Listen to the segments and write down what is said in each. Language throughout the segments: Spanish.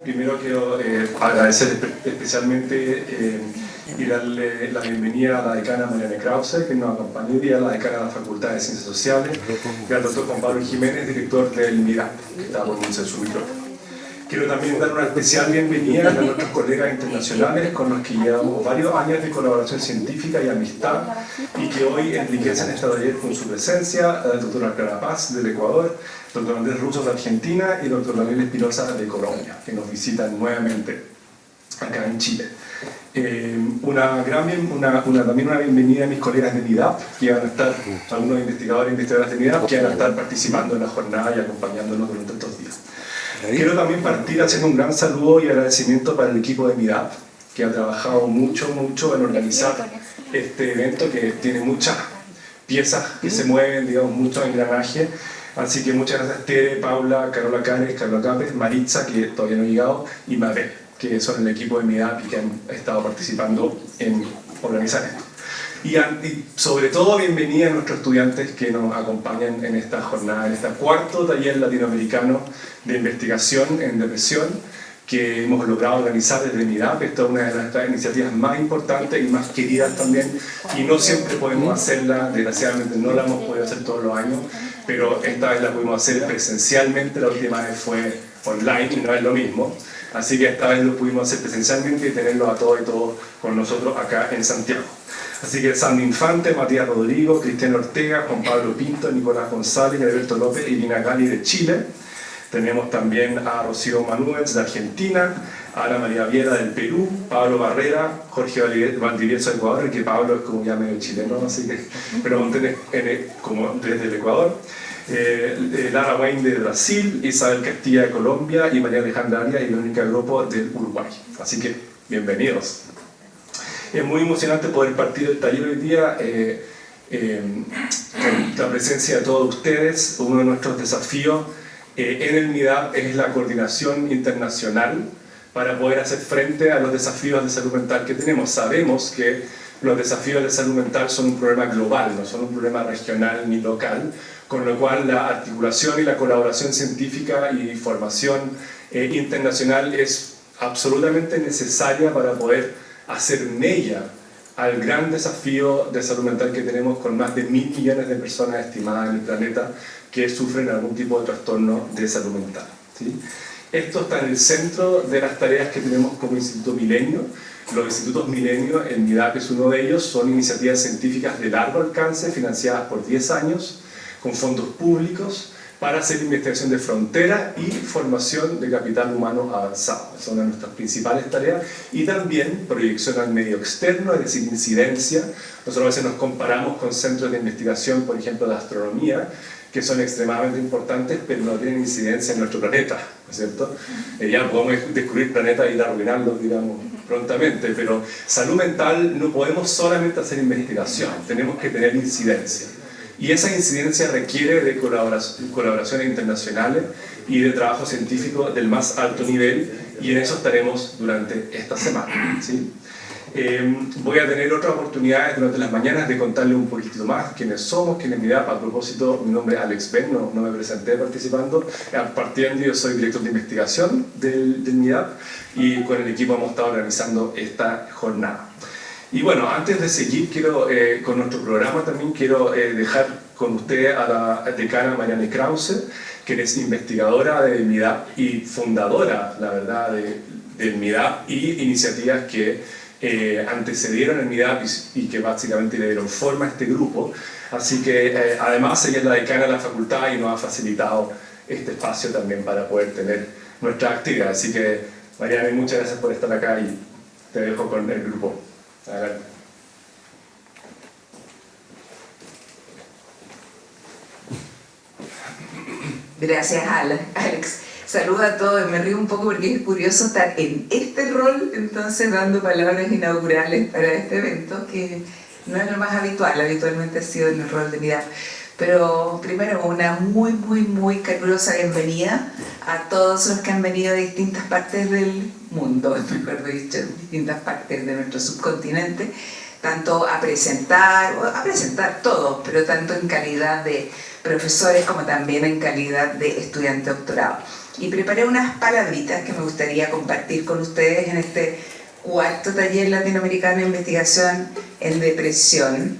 Primero quiero agradecer especialmente y darle la bienvenida a la decana Marianne Krause, que nos acompaña hoy día, la decana de la Facultad de Ciencias Sociales, y al doctor Juan Pablo Jiménez, director del MIDAP, que está por anunciar su micrófono. Quiero también dar una especial bienvenida a nuestros colegas internacionales con los que llevamos varios años de colaboración científica y amistad y que hoy enriquecen esta taller con su presencia, la doctora Clara Paz del Ecuador, doctor Andrés Russo de Argentina y doctor Daniel Espinosa de Colombia, que nos visitan nuevamente acá en Chile. También una bienvenida a mis colegas de MIDAP, que van a estar, algunos investigadores e investigadoras de MIDAP, que van a estar participando en la jornada y acompañándonos durante estos días. Quiero también partir haciendo un gran saludo y agradecimiento para el equipo de MIDAP, que ha trabajado mucho en organizar este evento que tiene muchas piezas que se mueven, digamos, mucho engranaje. Así que muchas gracias Tere, Paula, Carola Cares, Carlos Capes, Maritza, que todavía no ha llegado, y Mabel, que son el equipo de MIDAP y que han estado participando en organizar esto. Y sobre todo bienvenida a nuestros estudiantes que nos acompañan en esta jornada, en este cuarto taller latinoamericano de investigación en depresión que hemos logrado organizar desde MIDAP. Esta es una de nuestras iniciativas más importantes y más queridas también, y no siempre podemos hacerla, desgraciadamente no la hemos podido hacer todos los años, pero esta vez la pudimos hacer presencialmente, la última vez fue online y no es lo mismo. Así que esta vez lo pudimos hacer presencialmente y tenerlos a todos y todos con nosotros acá en Santiago. Así que Sandy Infante, Matías Rodrigo, Cristian Ortega, Juan Pablo Pinto, Nicolás González, Alberto López y Lina Gali de Chile. Tenemos también a Rocío Manuels de Argentina, a Ana María Viera del Perú, Pablo Barrera, Jorge Valdivieso de Ecuador, que Pablo es como ya medio chileno, así que, pero como desde el Ecuador. Lara Wayne de Brasil, Isabel Castilla de Colombia y María Alejandra Arias y Verónica Grupo del Uruguay. Así que, bienvenidos. Es muy emocionante poder partir del taller hoy día con la presencia de todos ustedes. Uno de nuestros desafíos en el MIDAP es la coordinación internacional para poder hacer frente a los desafíos de salud mental que tenemos. Sabemos que los desafíos de salud mental son un problema global, no son un problema regional ni local, con lo cual la articulación y la colaboración científica y formación internacional es absolutamente necesaria para poder hacer mella al gran desafío de salud mental que tenemos con más de 1.000 millones de personas estimadas en el planeta que sufren algún tipo de trastorno de salud mental, ¿sí? Esto está en el centro de las tareas que tenemos como Instituto Milenio. Los Institutos Milenio, el MIDAP es uno de ellos, son iniciativas científicas de largo alcance financiadas por 10 años con fondos públicos para hacer investigación de frontera y formación de capital humano avanzado. Esa es una de nuestras principales tareas. Y también proyección al medio externo, es decir, incidencia. Nosotros a veces nos comparamos con centros de investigación, por ejemplo, de astronomía, que son extremadamente importantes, pero no tienen incidencia en nuestro planeta, ¿no es cierto? Ya podemos descubrir planetas y ir a arruinarlos, digamos, prontamente, pero salud mental no podemos solamente hacer investigación, tenemos que tener incidencia. Y esa incidencia requiere de colaboraciones internacionales y de trabajo científico del más alto nivel, y en eso estaremos durante esta semana, ¿sí? Voy a tener otras oportunidades durante las mañanas de contarle un poquito más quiénes somos, quién es MIDAP. A propósito, mi nombre es Alex Ben, no me presenté participando. Partiendo, yo soy director de investigación del MIDAP y con el equipo hemos estado organizando esta jornada. Y bueno, antes de seguir con nuestro programa, también quiero dejar con usted a la decana Marianne Krause, que es investigadora del MIDAP y fundadora, la verdad, del MIDAP y iniciativas que antecedieron el MIDAP y que básicamente le dieron forma a este grupo. Así que además ella es la decana de la facultad y nos ha facilitado este espacio también para poder tener nuestra actividad. Así que Marianne, muchas gracias por estar acá y te dejo con el grupo. Adelante. Gracias, Alex. Saludo a todos, me río un poco porque es curioso estar en este rol, entonces dando palabras inaugurales para este evento, que no es lo más habitual, habitualmente ha sido en el rol de MIDAP. Pero primero, una muy calurosa bienvenida a todos los que han venido de distintas partes del mundo, mejor dicho, distintas partes de nuestro subcontinente, tanto a presentar todos, pero tanto en calidad de profesores como también en calidad de estudiante doctorado. Y preparé unas palabritas que me gustaría compartir con ustedes en este cuarto taller latinoamericano de investigación en depresión.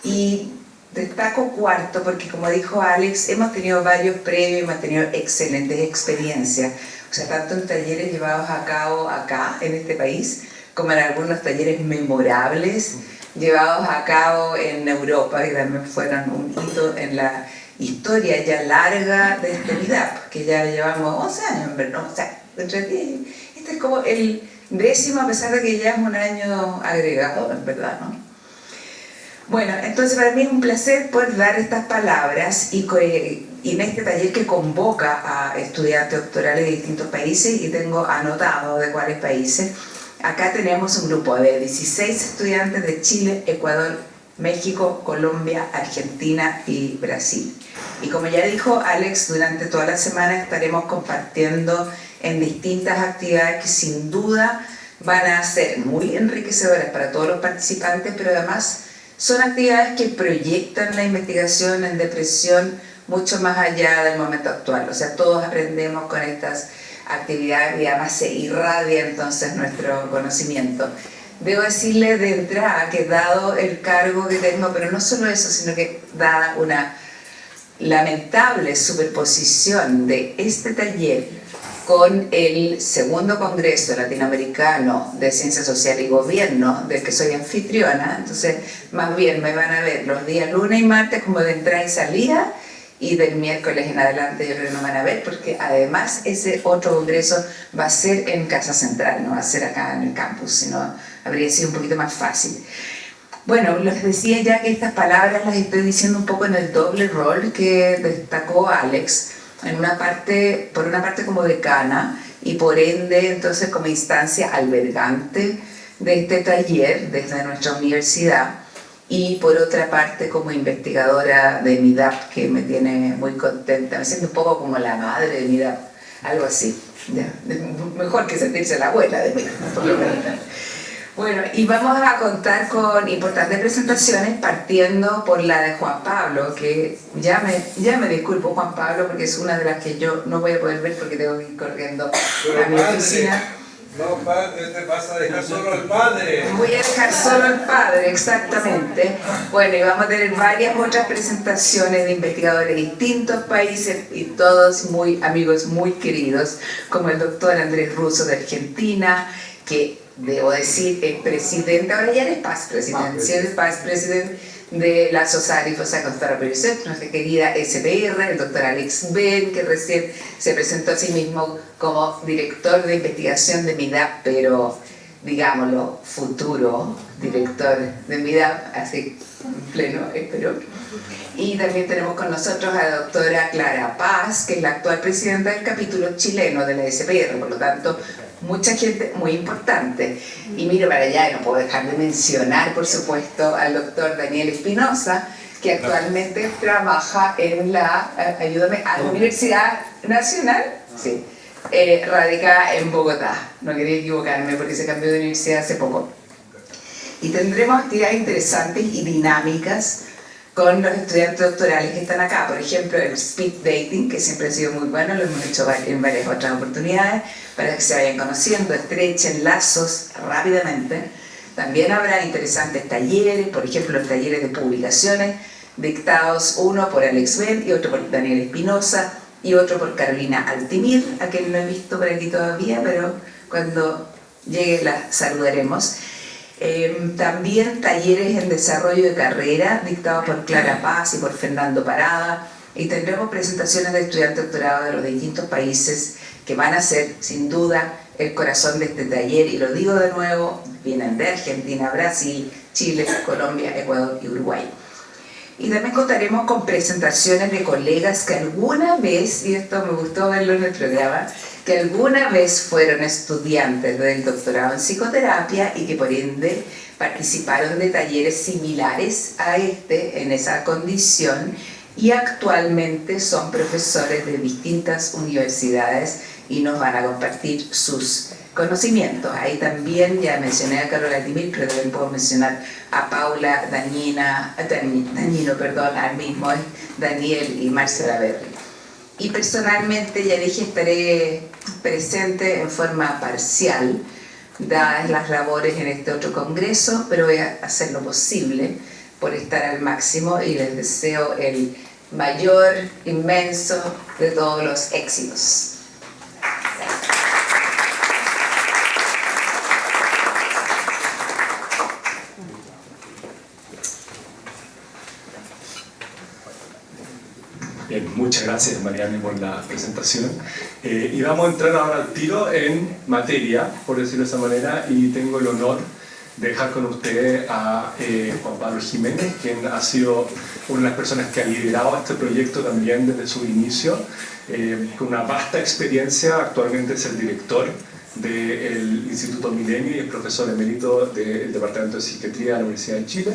Y destaco cuarto porque, como dijo Alex, hemos tenido varios previos, hemos tenido excelentes experiencias. O sea, tanto en talleres llevados a cabo acá, en este país, como en algunos talleres memorables llevados a cabo en Europa, que también fueron un hito en la historia ya larga de este meetup, que ya llevamos 11 años, ¿no? O sea, entre 10. Este es como el 10º, a pesar de que ya es un año agregado, en verdad, ¿no? Bueno, entonces para mí es un placer poder dar estas palabras y en este taller que convoca a estudiantes doctorales de distintos países, y tengo anotado de cuáles países. Acá tenemos un grupo de 16 estudiantes de Chile, Ecuador, México, Colombia, Argentina y Brasil. Y como ya dijo Alex, durante toda la semana estaremos compartiendo en distintas actividades que sin duda van a ser muy enriquecedoras para todos los participantes, pero además son actividades que proyectan la investigación en depresión mucho más allá del momento actual. O sea, todos aprendemos con estas actividades y además se irradia entonces nuestro conocimiento. Debo decirle de entrada que dado el cargo que tengo, pero no solo eso, sino que dada una lamentable superposición de este taller con el segundo Congreso Latinoamericano de Ciencia Social y Gobierno, del que soy anfitriona, entonces más bien me van a ver los días lunes y martes como de entrada y salida, y del miércoles en adelante yo creo que no van a ver, porque además ese otro congreso va a ser en Casa Central, no va a ser acá en el campus, sino habría sido un poquito más fácil. Bueno, les decía ya que estas palabras las estoy diciendo un poco en el doble rol que destacó Alex, en una parte, por una parte como decana y por ende entonces como instancia albergante de este taller desde nuestra universidad, y por otra parte como investigadora de MIDAP, que me tiene muy contenta, me siento un poco como la madre de MIDAP, algo así, ya, mejor que sentirse la abuela de MIDAP, por lo menos. Bueno, y vamos a contar con importantes presentaciones, partiendo por la de Juan Pablo, que ya me disculpo, Juan Pablo, porque es una de las que yo no voy a poder ver porque tengo que ir corriendo a mi oficina. No, padre, te vas a dejar solo al padre. Voy a dejar solo al padre, exactamente. Bueno, y vamos a tener varias otras presentaciones de investigadores de distintos países y todos muy amigos, muy queridos, como el doctor Andrés Russo de Argentina, que debo decir es presidente, ahora ya eres past president, si eres past president de la Society for Psychotherapy Research, nuestra querida SPR, el doctor Alex Ben, que recién se presentó a sí mismo como director de investigación de MIDAP, pero digámoslo, futuro director de MIDAP, así en pleno, espero. Y también tenemos con nosotros a la doctora Clara Paz, que es la actual presidenta del capítulo chileno de la SPR, por lo tanto, mucha gente muy importante. Y miro para allá y no puedo dejar de mencionar, por supuesto, al doctor Daniel Espinosa, que actualmente trabaja en la, ayúdame, a la Universidad Nacional, sí, radicada en Bogotá. No quería equivocarme porque se cambió de universidad hace poco. Y tendremos actividades interesantes y dinámicas con los estudiantes doctorales que están acá. Por ejemplo, el speed dating, que siempre ha sido muy bueno, lo hemos hecho en varias otras oportunidades, para que se vayan conociendo, estrechen lazos rápidamente. También habrá interesantes talleres, por ejemplo, los talleres de publicaciones, dictados uno por Alex Ben y otro por Daniel Espinosa y otro por Carolina Altimir, a quien no he visto por aquí todavía, pero cuando llegue la saludaremos. También talleres en desarrollo de carrera dictados por Clara Paz y por Fernando Parada, y tendremos presentaciones de estudiantes doctorados de los distintos países que van a ser sin duda el corazón de este taller, y lo digo de nuevo, vienen de Argentina, Brasil, Chile, Colombia, Ecuador y Uruguay. Y también contaremos con presentaciones de colegas que alguna vez, y esto me gustó verlo en el programa, que alguna vez fueron estudiantes del doctorado en psicoterapia y que por ende participaron de talleres similares a este en esa condición, y actualmente son profesores de distintas universidades y nos van a compartir sus conocimientos. Ahí también ya mencioné a Carolina Altimir, pero también puedo mencionar a Paula, Danilo, al mismo Daniel y Marcela Berry. Y personalmente, ya dije, estaré presente en forma parcial, dadas las labores en este otro congreso, pero voy a hacer lo posible por estar al máximo y les deseo el mayor, inmenso de todos los éxitos. Bien, muchas gracias Mariane por la presentación. Y vamos a entrar ahora al tiro en materia, por decirlo de esa manera, y tengo el honor de dejar con ustedes a Juan Pablo Jiménez, quien ha sido una de las personas que ha liderado este proyecto también desde su inicio, con una vasta experiencia. Actualmente es el director del Instituto Milenio y es profesor emérito del Departamento de Psiquiatría de la Universidad de Chile,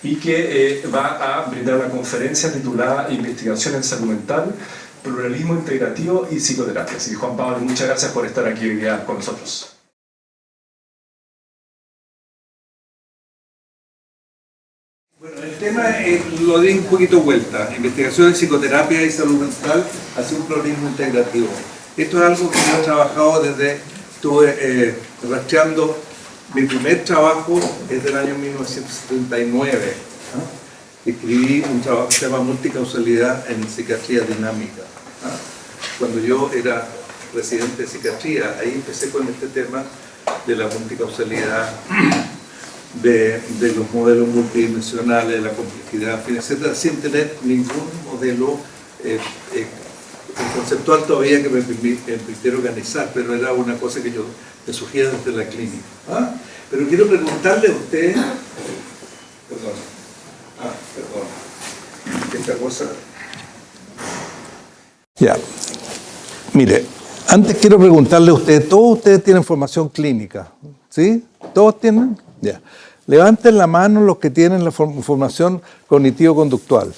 y que va a brindar una conferencia titulada Investigación en Salud Mental, Pluralismo Integrativo y Psicoterapia. Así que Juan Pablo, muchas gracias por estar aquí hoy día con nosotros. Bueno, el tema lo di un poquito vuelta. Investigación en psicoterapia y salud mental hacia un pluralismo integrativo. Esto es algo que yo he trabajado estuve rastreando. Mi primer trabajo es del año 1979. Escribí un trabajo que se llama Multicausalidad en Psiquiatría Dinámica. Cuando yo era residente de psiquiatría, ahí empecé con este tema de la multicausalidad, de los modelos multidimensionales, de la complejidad, etcétera, sin tener ningún modelo conceptual todavía que me permitiera organizar, pero era una cosa que yo me surgía desde la clínica. Pero quiero preguntarle a usted, perdón, esta cosa. Ya, mire, antes quiero preguntarle a usted, todos ustedes tienen formación clínica, ¿sí? ¿Todos tienen? Ya. Levanten la mano los que tienen la formación cognitivo-conductual.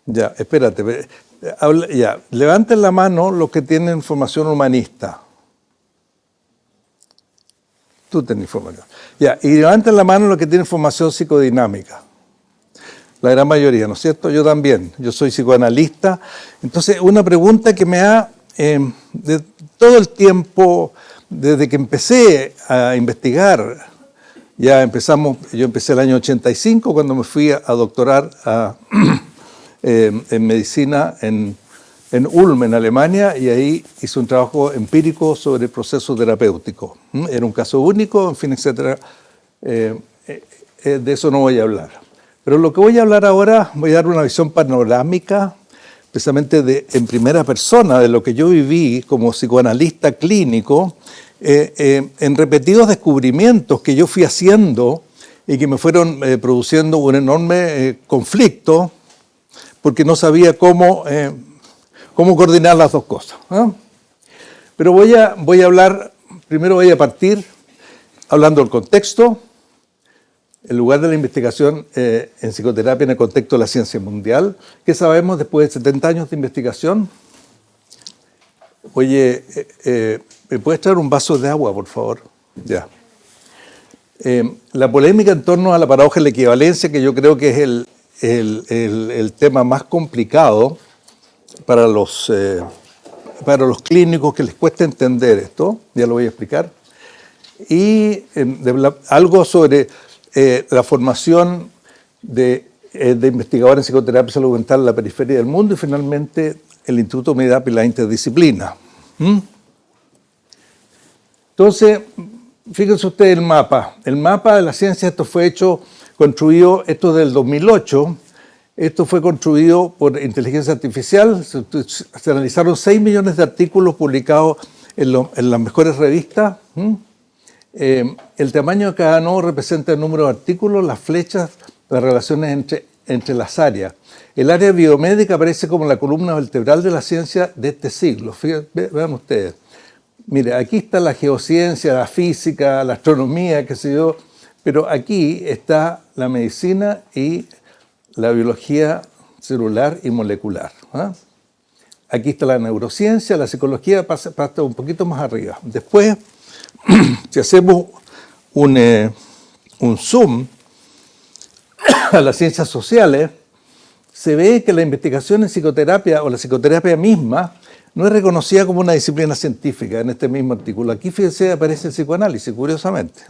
Ya, espérate. Ya, levanten la mano los que tienen formación humanista. Tú tenés formación. Ya, y levanten la mano los que tienen formación psicodinámica. La gran mayoría, ¿no es cierto? Yo también. Yo soy psicoanalista. Entonces, una pregunta que me ha, de todo el tiempo, desde que empecé a investigar, yo empecé el año 85 cuando me fui a doctorar en medicina en Ulm, en Alemania, y ahí hice un trabajo empírico sobre el proceso terapéutico. Era un caso único, en fin, etcétera. De eso no voy a hablar. Pero lo que voy a hablar ahora, voy a dar una visión panorámica, precisamente en primera persona, de lo que yo viví como psicoanalista clínico, en repetidos descubrimientos que yo fui haciendo y que me fueron produciendo un enorme conflicto, porque no sabía cómo coordinar las dos cosas. Pero voy a hablar, primero voy a partir hablando del contexto, el lugar de la investigación en psicoterapia en el contexto de la ciencia mundial. ¿Qué sabemos después de 70 años de investigación? Oye, ¿me puedes traer un vaso de agua, por favor? Ya. La polémica en torno a la paradoja de la equivalencia, que yo creo que es el tema más complicado para los clínicos, que les cuesta entender esto, ya lo voy a explicar, y algo sobre la formación de investigadores en psicoterapia y salud mental en la periferia del mundo, y finalmente el Instituto MIDAP y la interdisciplina. Entonces, fíjense ustedes el mapa de la ciencia. Esto fue construido, esto del 2008, esto fue construido por inteligencia artificial. Se analizaron 6 millones de artículos publicados en las mejores revistas. El tamaño de cada nodo representa el número de artículos, las flechas, las relaciones entre las áreas. El área biomédica aparece como la columna vertebral de la ciencia de este siglo. Vean ustedes. Mire, aquí está la geociencia, la física, la astronomía, qué sé yo, pero aquí está la medicina y la biología celular y molecular. Aquí está la neurociencia, la psicología pasa un poquito más arriba. Después, si hacemos un zoom a las ciencias sociales, se ve que la investigación en psicoterapia o la psicoterapia misma no es reconocida como una disciplina científica en este mismo artículo. Aquí, fíjense, aparece el psicoanálisis, curiosamente.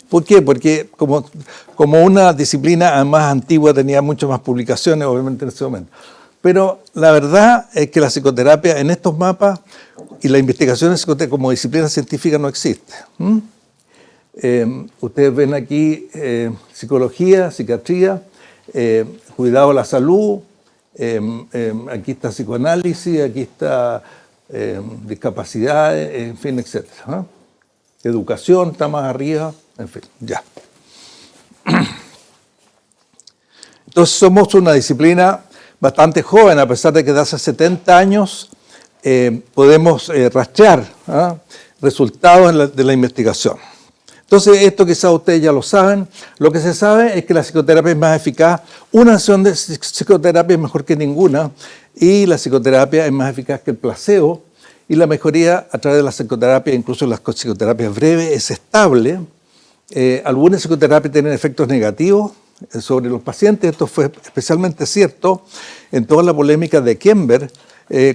¿Por qué? Porque como una disciplina más antigua tenía muchas más publicaciones, obviamente, en ese momento. Pero la verdad es que la psicoterapia en estos mapas y la investigación en psicoterapia como disciplina científica no existe. Ustedes ven aquí psicología, psiquiatría, cuidado a la salud, aquí está psicoanálisis, aquí está discapacidad, en fin, etc. Educación está más arriba, en fin, ya. Entonces somos una disciplina bastante joven, a pesar de que de hace 70 años podemos rastrear resultados de la investigación. Entonces, esto quizás ustedes ya lo saben. Lo que se sabe es que la psicoterapia es más eficaz. Una sesión de psicoterapia es mejor que ninguna y la psicoterapia es más eficaz que el placebo. Y la mejoría a través de la psicoterapia, incluso las psicoterapias breves, es estable. Algunas psicoterapias tienen efectos negativos sobre los pacientes. Esto fue especialmente cierto en toda la polémica de Kember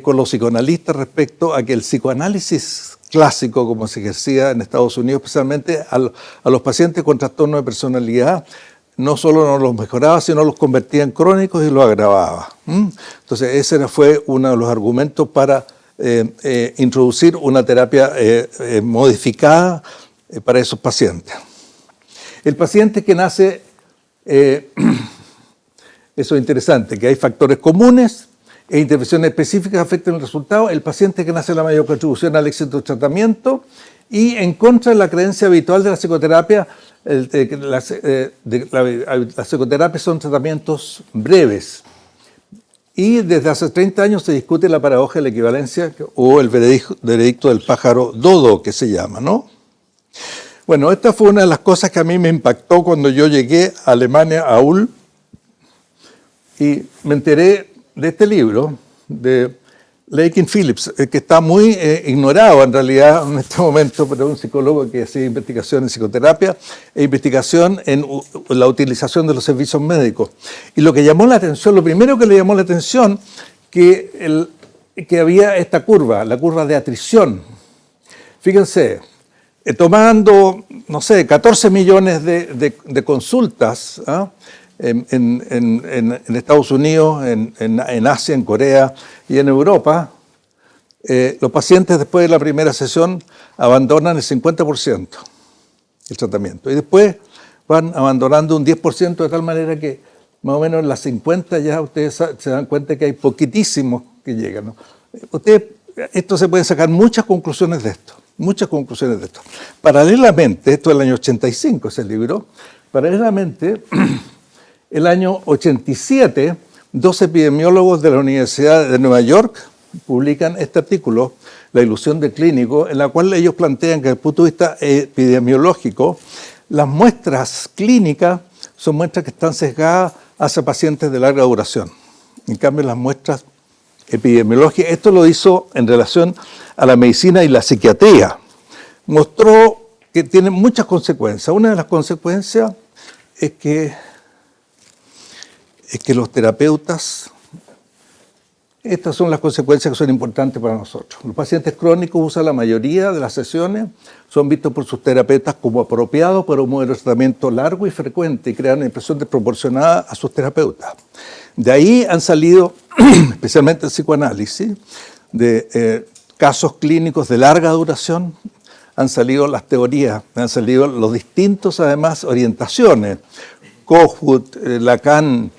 con los psicoanalistas respecto a que el psicoanálisis clásico, como se ejercía en Estados Unidos, especialmente a los pacientes con trastorno de personalidad, no solo no los mejoraba, sino los convertía en crónicos y los agravaba. Entonces, ese fue uno de los argumentos para introducir una terapia modificada para esos pacientes. El paciente que nace, eso es interesante, que hay factores comunes e intervenciones específicas afectan el resultado. El paciente que nace la mayor contribución al éxito del tratamiento y en contra de la creencia habitual de la psicoterapia, las psicoterapias son tratamientos breves. Y desde hace 30 años se discute la paradoja de la equivalencia o el veredicto del pájaro dodo, que se llama, ¿no? Bueno, esta fue una de las cosas que a mí me impactó cuando yo llegué a Alemania, a Ulm, y me enteré de este libro de Lakin Phillips, que está muy ignorado en realidad en este momento, pero es un psicólogo que hace investigación en psicoterapia e investigación en la utilización de los servicios médicos. Y lo que llamó la atención, lo primero que le llamó la atención, que había esta curva, la curva de atrición. Fíjense, tomando, no sé, 14 millones de consultas, en Estados Unidos, en Asia, en Corea y en Europa, los pacientes después de la primera sesión abandonan el 50% del tratamiento y después van abandonando un 10% de tal manera que más o menos en las 50 ya ustedes se dan cuenta que hay poquitísimos que llegan, ¿no? Esto se pueden sacar muchas conclusiones de esto, Paralelamente, esto es el año 85, ese libro, paralelamente, el año 87, 2 epidemiólogos de la Universidad de Nueva York publican este artículo, La ilusión del clínico, en la cual ellos plantean que desde el punto de vista epidemiológico, las muestras clínicas son muestras que están sesgadas hacia pacientes de larga duración. En cambio, las muestras epidemiológicas, esto lo hizo en relación a la medicina y la psiquiatría, mostró que tiene muchas consecuencias. Una de las consecuencias es que los terapeutas, estas son las consecuencias que son importantes para nosotros. Los pacientes crónicos usan la mayoría de las sesiones, son vistos por sus terapeutas como apropiados para un modelo de tratamiento largo y frecuente y crean una impresión desproporcionada a sus terapeutas. De ahí han salido, especialmente el psicoanálisis, de casos clínicos de larga duración, han salido las teorías, han salido los distintos, además, orientaciones. Kohut, Lacan,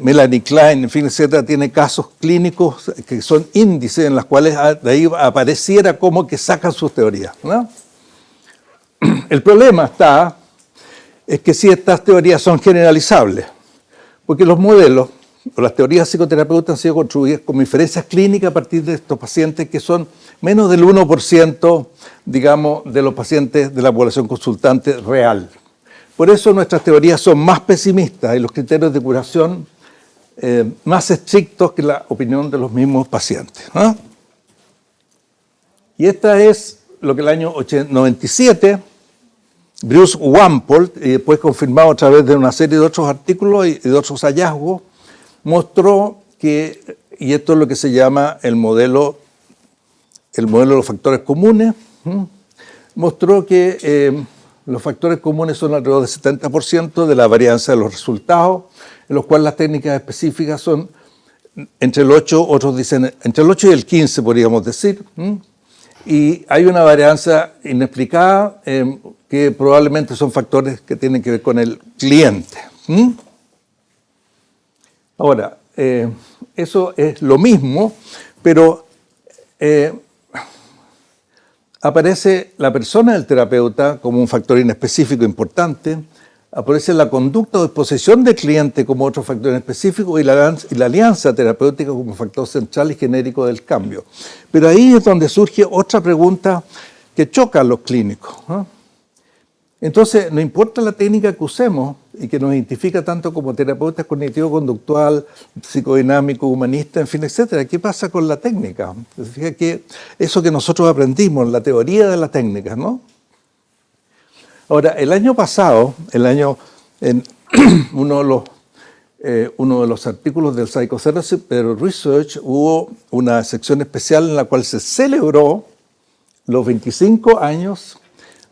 Melanie Klein, en fin, etcétera, tiene casos clínicos que son índices en los cuales de ahí apareciera como que sacan sus teorías, ¿no? El problema es que si estas teorías son generalizables, porque los modelos o las teorías psicoterapeutas han sido construidas como inferencias clínicas a partir de estos pacientes que son menos del 1%, digamos, de los pacientes de la población consultante real. Por eso nuestras teorías son más pesimistas y los criterios de curación más estrictos que la opinión de los mismos pacientes, ¿no? Y esta es lo que el año 97, Bruce Wampold, y después confirmado a través de una serie de otros artículos y de otros hallazgos, mostró que, y esto es lo que se llama el modelo de los factores comunes, mostró que los factores comunes son alrededor del 70% de la varianza de los resultados, en los cuales las técnicas específicas son entre el 8, otros dicen entre el 8 y el 15, podríamos decir. Y hay una varianza inexplicada que probablemente son factores que tienen que ver con el cliente. Ahora, eso es lo mismo, pero aparece la persona del terapeuta como un factor inespecífico importante, aparece la conducta o disposición del cliente como otro factor inespecífico y la alianza terapéutica como factor central y genérico del cambio. Pero ahí es donde surge otra pregunta que choca a los clínicos, ¿no? Entonces, no importa la técnica que usemos y que nos identifica tanto como terapeutas cognitivo-conductual, psicodinámico, humanista, en fin, etcétera. ¿Qué pasa con la técnica? Fíjate que eso que nosotros aprendimos, la teoría de la técnica, ¿no? Ahora, el año pasado, en uno de los artículos del Psychotherapy Research, hubo una sección especial en la cual se celebró los 25 años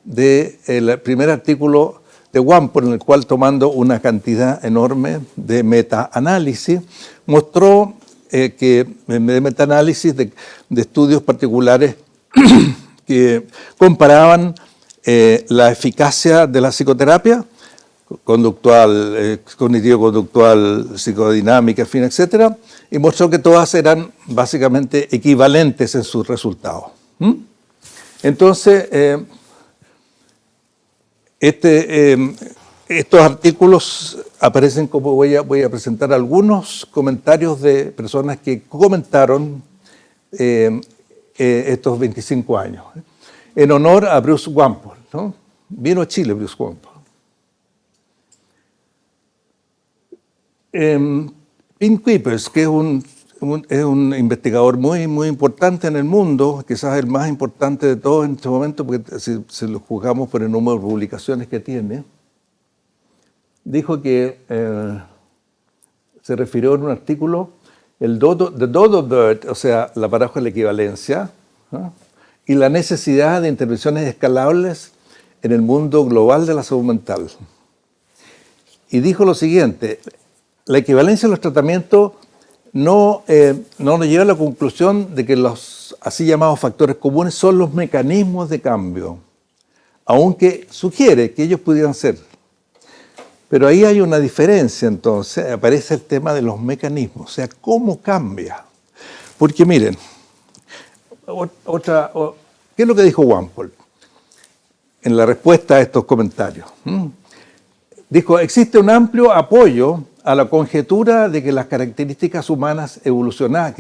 del primer artículo de Wampel, en el cual, tomando una cantidad enorme de metaanálisis, mostró que de metaanálisis de estudios particulares que comparaban la eficacia de la psicoterapia conductual, cognitivo-conductual, psicodinámica, en fin, etcétera, y mostró que todas eran básicamente equivalentes en sus resultados. Entonces, estos artículos aparecen como voy a presentar algunos comentarios de personas que comentaron estos 25 años. En honor a Bruce Wampel, ¿no? Vino a Chile Bruce Wampel. Pim Kuipers, que es un investigador muy importante en el mundo, quizás el más importante de todos en este momento, porque si lo juzgamos por el número de publicaciones que tiene, dijo que se refirió en un artículo the dodo bird, o sea, la paradoja de la equivalencia, ¿no? Y la necesidad de intervenciones escalables en el mundo global de la salud mental. Y dijo lo siguiente: la equivalencia de los tratamientos no nos lleva a la conclusión de que los así llamados factores comunes son los mecanismos de cambio, aunque sugiere que ellos pudieran ser. Pero ahí hay una diferencia, entonces aparece el tema de los mecanismos, o sea, cómo cambia. Porque miren, ¿qué es lo que dijo Wampel en la respuesta a estos comentarios? Dijo, existe un amplio apoyo a la conjetura de que las características humanas evolucionadas,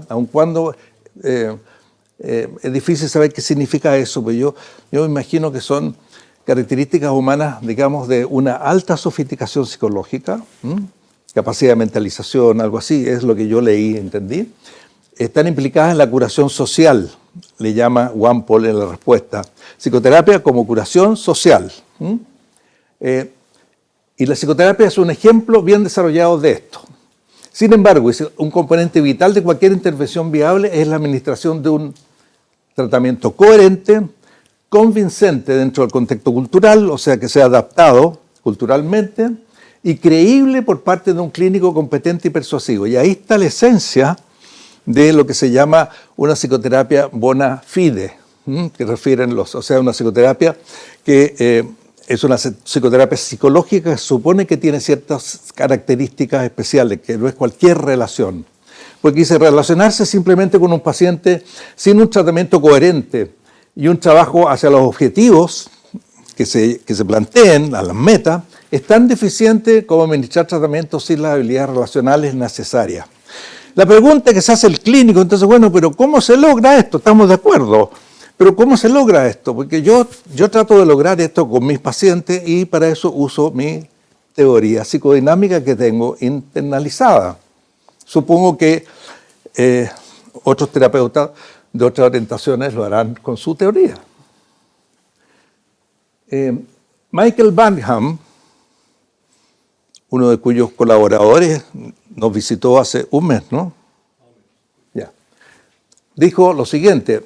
aun cuando es difícil saber qué significa eso, pero yo me imagino que son características humanas, digamos, de una alta sofisticación psicológica, capacidad de mentalización, algo así, es lo que yo leí, entendí. Están implicadas en la curación social, le llama Wampel en la respuesta. Psicoterapia como curación social. Y la psicoterapia es un ejemplo bien desarrollado de esto. Sin embargo, un componente vital de cualquier intervención viable es la administración de un tratamiento coherente, convincente dentro del contexto cultural, o sea, que sea adaptado culturalmente, y creíble por parte de un clínico competente y persuasivo. Y ahí está la esencia de lo que se llama una psicoterapia bona fide, que refieren o sea, una psicoterapia que es una psicoterapia psicológica que supone que tiene ciertas características especiales, que no es cualquier relación. Porque dice, relacionarse simplemente con un paciente sin un tratamiento coherente y un trabajo hacia los objetivos que se planteen, a las metas, es tan deficiente como administrar tratamientos sin las habilidades relacionales necesarias. La pregunta que se hace el clínico, entonces, bueno, pero ¿cómo se logra esto? Estamos de acuerdo. Pero ¿cómo se logra esto? Porque yo trato de lograr esto con mis pacientes y para eso uso mi teoría psicodinámica que tengo internalizada. Supongo que otros terapeutas de otras orientaciones lo harán con su teoría. Michael Banham, uno de cuyos colaboradores nos visitó hace un mes, ¿no? Ya. Dijo lo siguiente: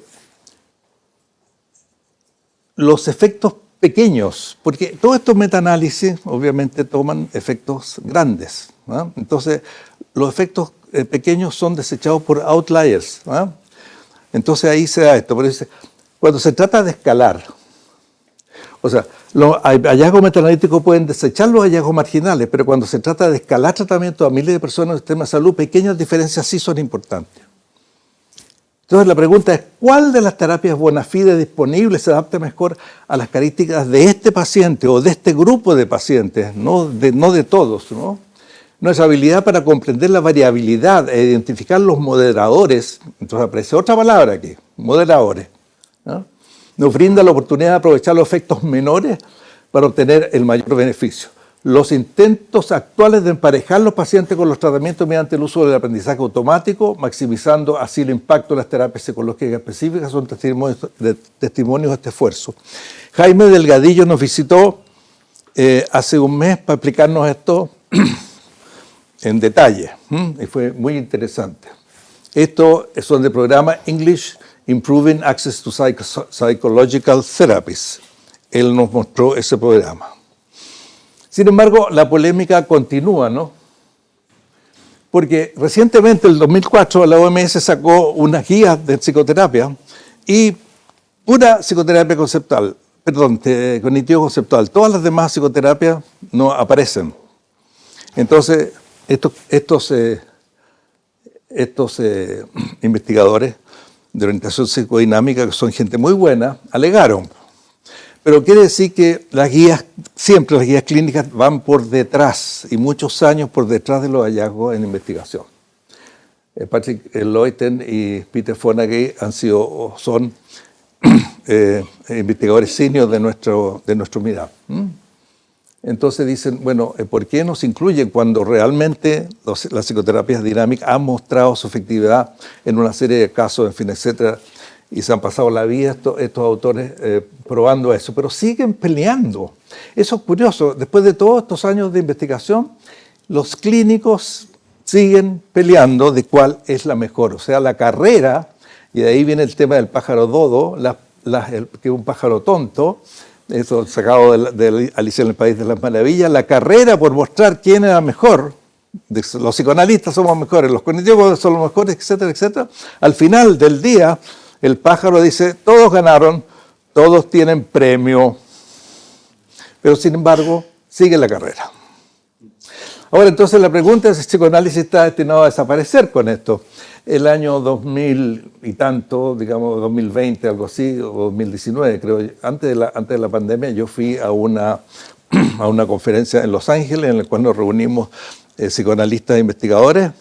los efectos pequeños, porque todos estos metaanálisis obviamente toman efectos grandes, ¿no? Entonces, los efectos pequeños son desechados por outliers, ¿no? Entonces ahí se da esto. Por eso, cuando se trata de escalar, o sea, los hallazgos metaanalíticos pueden desechar los hallazgos marginales, pero cuando se trata de escalar tratamiento a miles de personas en el sistema de salud, pequeñas diferencias sí son importantes. Entonces la pregunta es, ¿cuál de las terapias bona fide disponibles se adapta mejor a las características de este paciente o de este grupo de pacientes, no de todos, ¿no? Nuestra habilidad para comprender la variabilidad e identificar los moderadores, entonces aparece otra palabra aquí, moderadores, ¿no? Nos brinda la oportunidad de aprovechar los efectos menores para obtener el mayor beneficio. Los intentos actuales de emparejar los pacientes con los tratamientos mediante el uso del aprendizaje automático, maximizando así el impacto de las terapias psicológicas específicas, son testimonios de este esfuerzo. Jaime Delgadillo nos visitó hace un mes para explicarnos esto en detalle, y fue muy interesante. Estos son del programa English Improving Access to Psychological Therapies. Él nos mostró ese programa. Sin embargo, la polémica continúa, ¿no? Porque recientemente, en el 2004, la OMS sacó unas guías de psicoterapia y pura psicoterapia conceptual, cognitivo-conceptual. Todas las demás psicoterapias no aparecen. Entonces, estos investigadores de orientación psicodinámica, que son gente muy buena, alegaron. Pero quiere decir que siempre las guías clínicas van por detrás, y muchos años por detrás de los hallazgos en investigación. Patrick Leuten y Peter Fonagy son investigadores senior de nuestra unidad. Entonces dicen, bueno, ¿por qué nos incluyen cuando realmente las psicoterapias dinámicas han mostrado su efectividad en una serie de casos, en fin, etcétera? Y se han pasado la vida estos autores probando eso, pero siguen peleando. Eso es curioso. Después de todos estos años de investigación, los clínicos siguen peleando de cuál es la mejor. O sea, la carrera, y de ahí viene el tema del pájaro dodo, que es un pájaro tonto, eso sacado de Alicia en el País de las Maravillas, la carrera por mostrar quién era mejor. Los psicoanalistas somos mejores, los cognitivos son los mejores, etcétera, etcétera. Al final del día, el pájaro dice, todos ganaron, todos tienen premio, pero sin embargo, sigue la carrera. Ahora, entonces, la pregunta es si el psicoanálisis está destinado a desaparecer con esto. El año 2000 y tanto, digamos 2020, algo así, o 2019, creo, antes de la pandemia, yo fui a una conferencia en Los Ángeles, en la cual nos reunimos psicoanalistas e investigadores,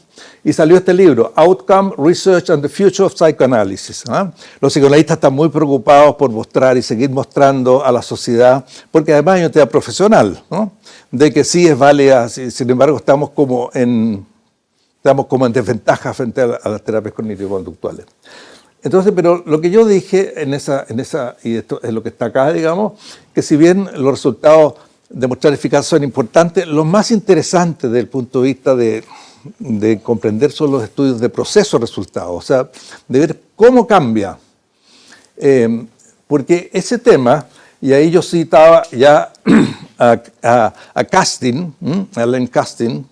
y salió este libro, Outcome, Research and the Future of Psychoanalysis. ¿Ah? Los psicoanalistas están muy preocupados por mostrar y seguir mostrando a la sociedad, porque además hay un tema profesional, ¿no? De que sí es válida, sin embargo estamos como en desventaja frente a las terapias cognitivo-conductuales. Entonces, pero lo que yo dije en esa, y esto es lo que está acá, digamos, que si bien los resultados de mostrar eficacia son importantes, lo más interesante desde el punto de vista de comprender son los estudios de proceso-resultado, o sea, de ver cómo cambia. Porque ese tema, y ahí yo citaba ya a Castin, Alan Castin,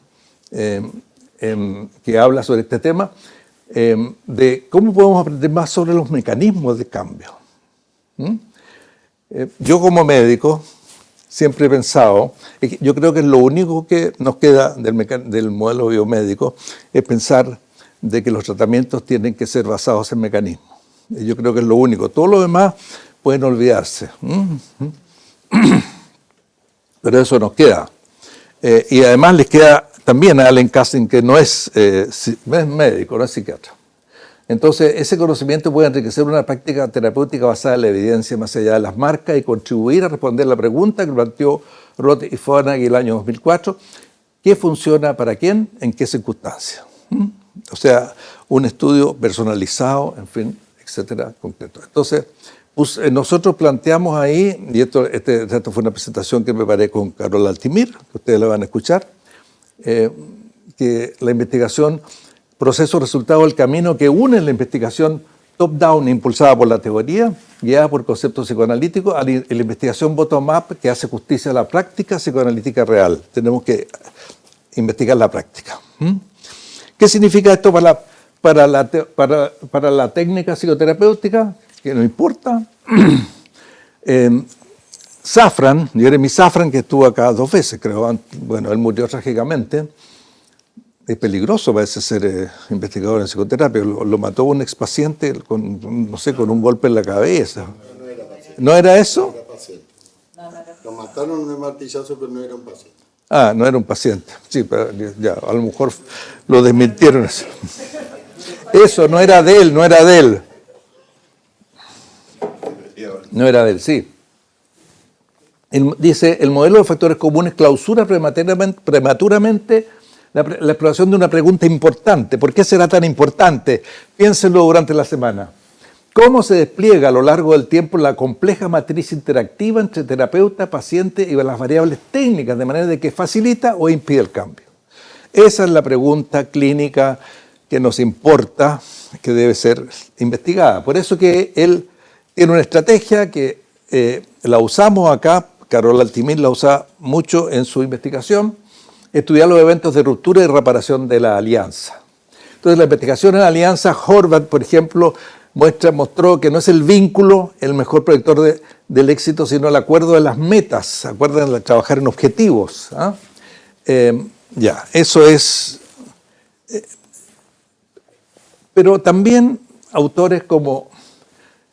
que habla sobre este tema, de cómo podemos aprender más sobre los mecanismos de cambio. Yo como médico siempre he pensado, yo creo que lo único que nos queda del modelo biomédico es pensar de que los tratamientos tienen que ser basados en mecanismos. Yo creo que es lo único. Todo lo demás pueden olvidarse. Pero eso nos queda. Y además les queda también a Alan Casting, que no es médico, no es psiquiatra. Entonces, ese conocimiento puede enriquecer una práctica terapéutica basada en la evidencia más allá de las marcas y contribuir a responder la pregunta que planteó Roth y Fonagy el año 2004, ¿qué funciona para quién, en qué circunstancias? O sea, un estudio personalizado, en fin, etcétera, concreto. Entonces, nosotros planteamos ahí, y esto fue una presentación que preparé con Carol Altimir, que ustedes la van a escuchar, que la investigación, proceso, resultado, el camino que une la investigación top-down impulsada por la teoría, guiada por conceptos psicoanalíticos, a la investigación bottom-up que hace justicia a la práctica psicoanalítica real. Tenemos que investigar la práctica. ¿Qué significa esto para la técnica psicoterapéutica? Que no importa. Safran, Jeremy Safran, que estuvo acá 2 veces, creo, bueno, él murió trágicamente. Es peligroso a veces ser investigador en psicoterapia. Lo mató un expaciente con, no sé, con un golpe en la cabeza. No era paciente. ¿No era eso? No era paciente. Lo mataron en un martillazo, pero no era un paciente. Ah, no era un paciente. Sí, pero ya, a lo mejor lo desmintieron eso. Eso no era de él, no era de él. No era de él, sí. Dice, el modelo de factores comunes clausura prematuramente la exploración de una pregunta importante. ¿Por qué será tan importante? Piénsenlo durante la semana. ¿Cómo se despliega a lo largo del tiempo la compleja matriz interactiva entre terapeuta, paciente y las variables técnicas, de manera de que facilita o impide el cambio? Esa es la pregunta clínica que nos importa, que debe ser investigada. Por eso que él tiene una estrategia que la usamos acá, Carol Altimir la usa mucho en su investigación, estudiar los eventos de ruptura y reparación de la alianza. Entonces, la investigación en alianza, Horvath, por ejemplo, mostró que no es el vínculo el mejor predictor del éxito, sino el acuerdo de las metas. Acuerdan de trabajar en objetivos. Eso es. Pero también autores como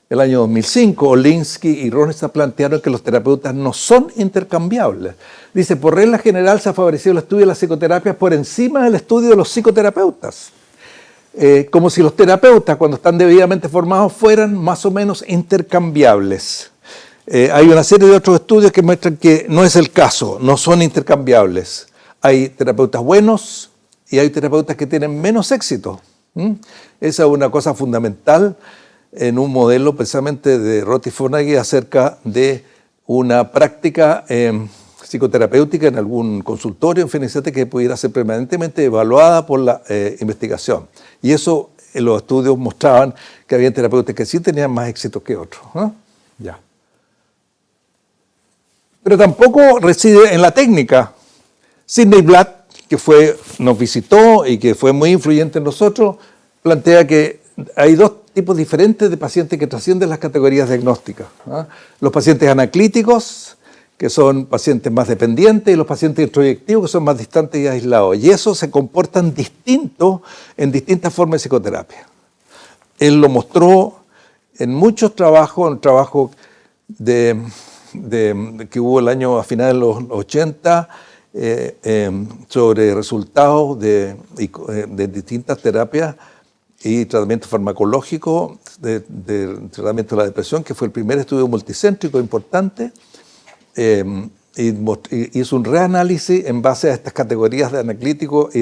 el año 2005, Olinsky y Ronstadt plantearon que los terapeutas no son intercambiables. Dice, por regla general se ha favorecido el estudio de las psicoterapias por encima del estudio de los psicoterapeutas. Como si los terapeutas, cuando están debidamente formados, fueran más o menos intercambiables. Hay una serie de otros estudios que muestran que no es el caso, no son intercambiables. Hay terapeutas buenos y hay terapeutas que tienen menos éxito. Esa es una cosa fundamental en un modelo precisamente de Roth y Fonagy acerca de una práctica psicoterapéutica en algún consultorio, en fin, que pudiera ser permanentemente evaluada por la investigación. Y eso en los estudios mostraban que había terapeutas que sí tenían más éxito que otros. Ya. Pero tampoco reside en la técnica. Sidney Blatt, que nos visitó y que fue muy influyente en nosotros, plantea que hay 2 tipos diferentes de pacientes que trascienden las categorías diagnósticas. Los pacientes anaclíticos, que son pacientes más dependientes, y los pacientes introyectivos, que son más distantes y aislados. Y esos se comportan distintos en distintas formas de psicoterapia. Él lo mostró en muchos trabajos, en un trabajo que hubo el año a finales de los 80, sobre resultados de distintas terapias y tratamiento farmacológico de tratamiento de la depresión, que fue el primer estudio multicéntrico importante, y hizo un reanálisis en base a estas categorías de anaclíticos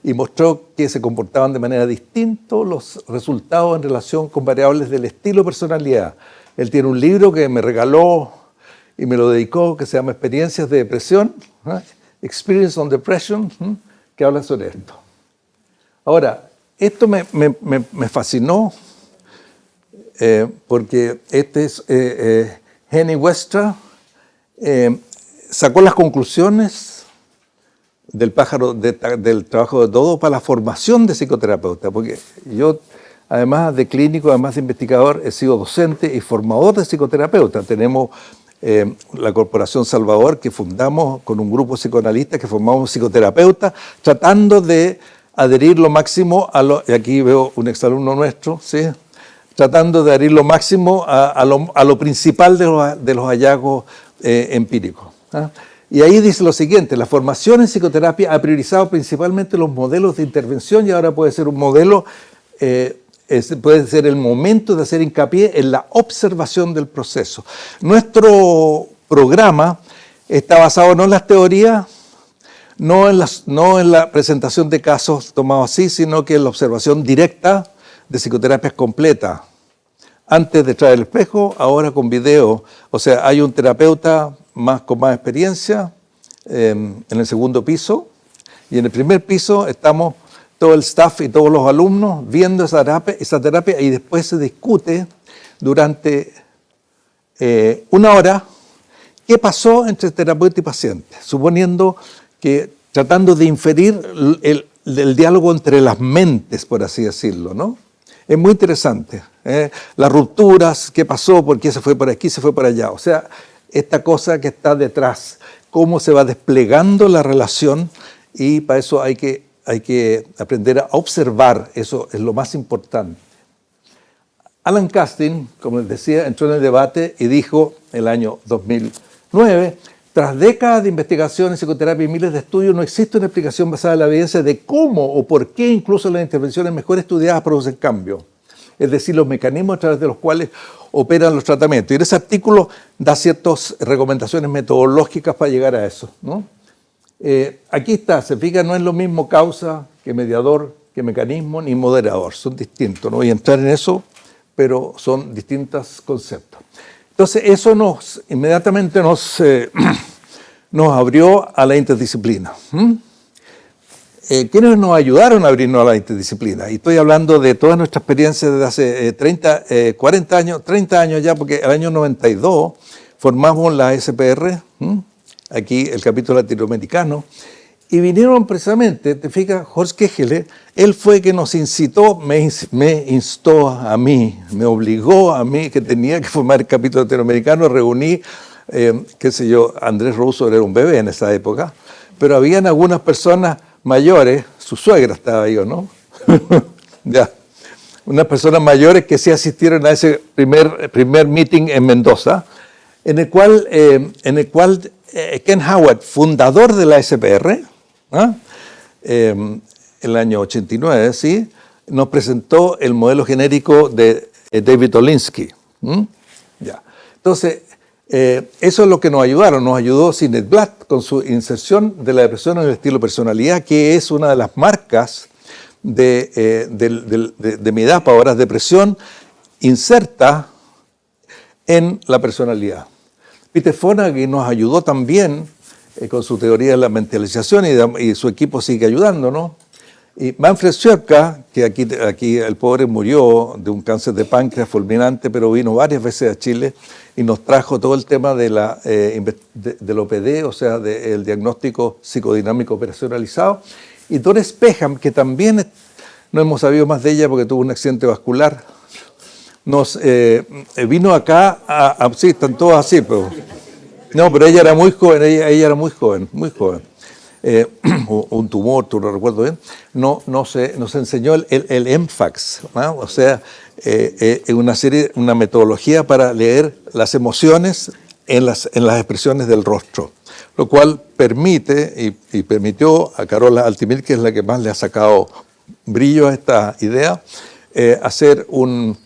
y mostró que se comportaban de manera distinta los resultados en relación con variables del estilo personalidad. Él tiene un libro que me regaló y me lo dedicó, que se llama Experiencias de Depresión, Experience on Depression, que habla sobre esto. Ahora, esto me fascinó porque Henny Westra sacó las conclusiones del trabajo de Dodo para la formación de psicoterapeuta, porque yo, además de clínico, además de investigador, he sido docente y formador de psicoterapeuta. Tenemos la Corporación Salvador, que fundamos con un grupo de psicoanalistas que formamos psicoterapeutas, tratando de adherir lo máximo y aquí veo un exalumno nuestro, ¿sí? Tratando de adherir lo máximo a lo principal de los hallazgos empíricos. Y ahí dice lo siguiente: la formación en psicoterapia ha priorizado principalmente los modelos de intervención y ahora puede ser un modelo, puede ser el momento de hacer hincapié en la observación del proceso. Nuestro programa está basado no en las teorías, no en la presentación de casos tomados así, sino que en la observación directa de psicoterapias completas. Antes de traer el espejo, ahora con video. O sea, hay un terapeuta con más experiencia en el segundo piso Y en el primer piso estamos todo el staff y todos los alumnos viendo esa terapia y después se discute durante 1 hora qué pasó entre terapeuta y paciente, suponiendo que tratando de inferir el diálogo entre las mentes, por así decirlo, ¿no? Es muy interesante. Las rupturas, qué pasó, por qué se fue por aquí, se fue por allá. O sea, esta cosa que está detrás, cómo se va desplegando la relación, y para eso hay que aprender a observar, eso es lo más importante. Alan Casting, como les decía, entró en el debate y dijo en el año 2009, tras décadas de investigación en psicoterapia y miles de estudios, no existe una explicación basada en la evidencia de cómo o por qué incluso las intervenciones mejor estudiadas producen cambio. Es decir, los mecanismos a través de los cuales operan los tratamientos. Y en ese artículo da ciertas recomendaciones metodológicas para llegar a eso, ¿no? Aquí está, se fija, no es lo mismo causa que mediador, que mecanismo, ni moderador. Son distintos, no voy a entrar en eso, pero son distintos conceptos. Entonces, eso inmediatamente nos abrió a la interdisciplina. ¿Quiénes nos ayudaron a abrirnos a la interdisciplina? Y estoy hablando de toda nuestra experiencia desde hace 40 años, 30 años ya, porque el año 92 formamos la SPR, aquí el capítulo latinoamericano, y vinieron precisamente, te fijas, Horst Kegele, él fue que nos incitó, me instó a mí, me obligó a mí, que tenía que formar el capítulo latinoamericano, reuní, qué sé yo, Andrés Russo era un bebé en esa época, pero habían algunas personas mayores, su suegra estaba yo, ¿no? Ya, unas personas mayores que sí asistieron a ese primer meeting en Mendoza, en el cual Ken Howard, fundador de la SPR, el año 89, ¿sí?, nos presentó el modelo genérico de David Olinsky. Ya. Entonces, eso es lo que nos ayudaron. Nos ayudó Sinet Blatt con su inserción de la depresión en el estilo personalidad, que es una de las marcas de mi edad para ahora, depresión inserta en la personalidad. Peter Fonagy nos ayudó también con su teoría de la mentalización y su equipo sigue ayudándonos. Y Manfred Schiapka, que aquí el pobre murió de un cáncer de páncreas fulminante, pero vino varias veces a Chile y nos trajo todo el tema del OPD, o sea, del diagnóstico psicodinámico operacionalizado. Y Doris Peham, que también no hemos sabido más de ella porque tuvo un accidente vascular, nos vino acá sí, están todos así, pero no, pero ella era muy joven, ella era muy joven, un tumor, no recuerdo bien, nos enseñó el MFAX, ¿no? O sea, una metodología para leer las emociones en las expresiones del rostro, lo cual permite y permitió a Carola Altimir, que es la que más le ha sacado brillo a esta idea, hacer un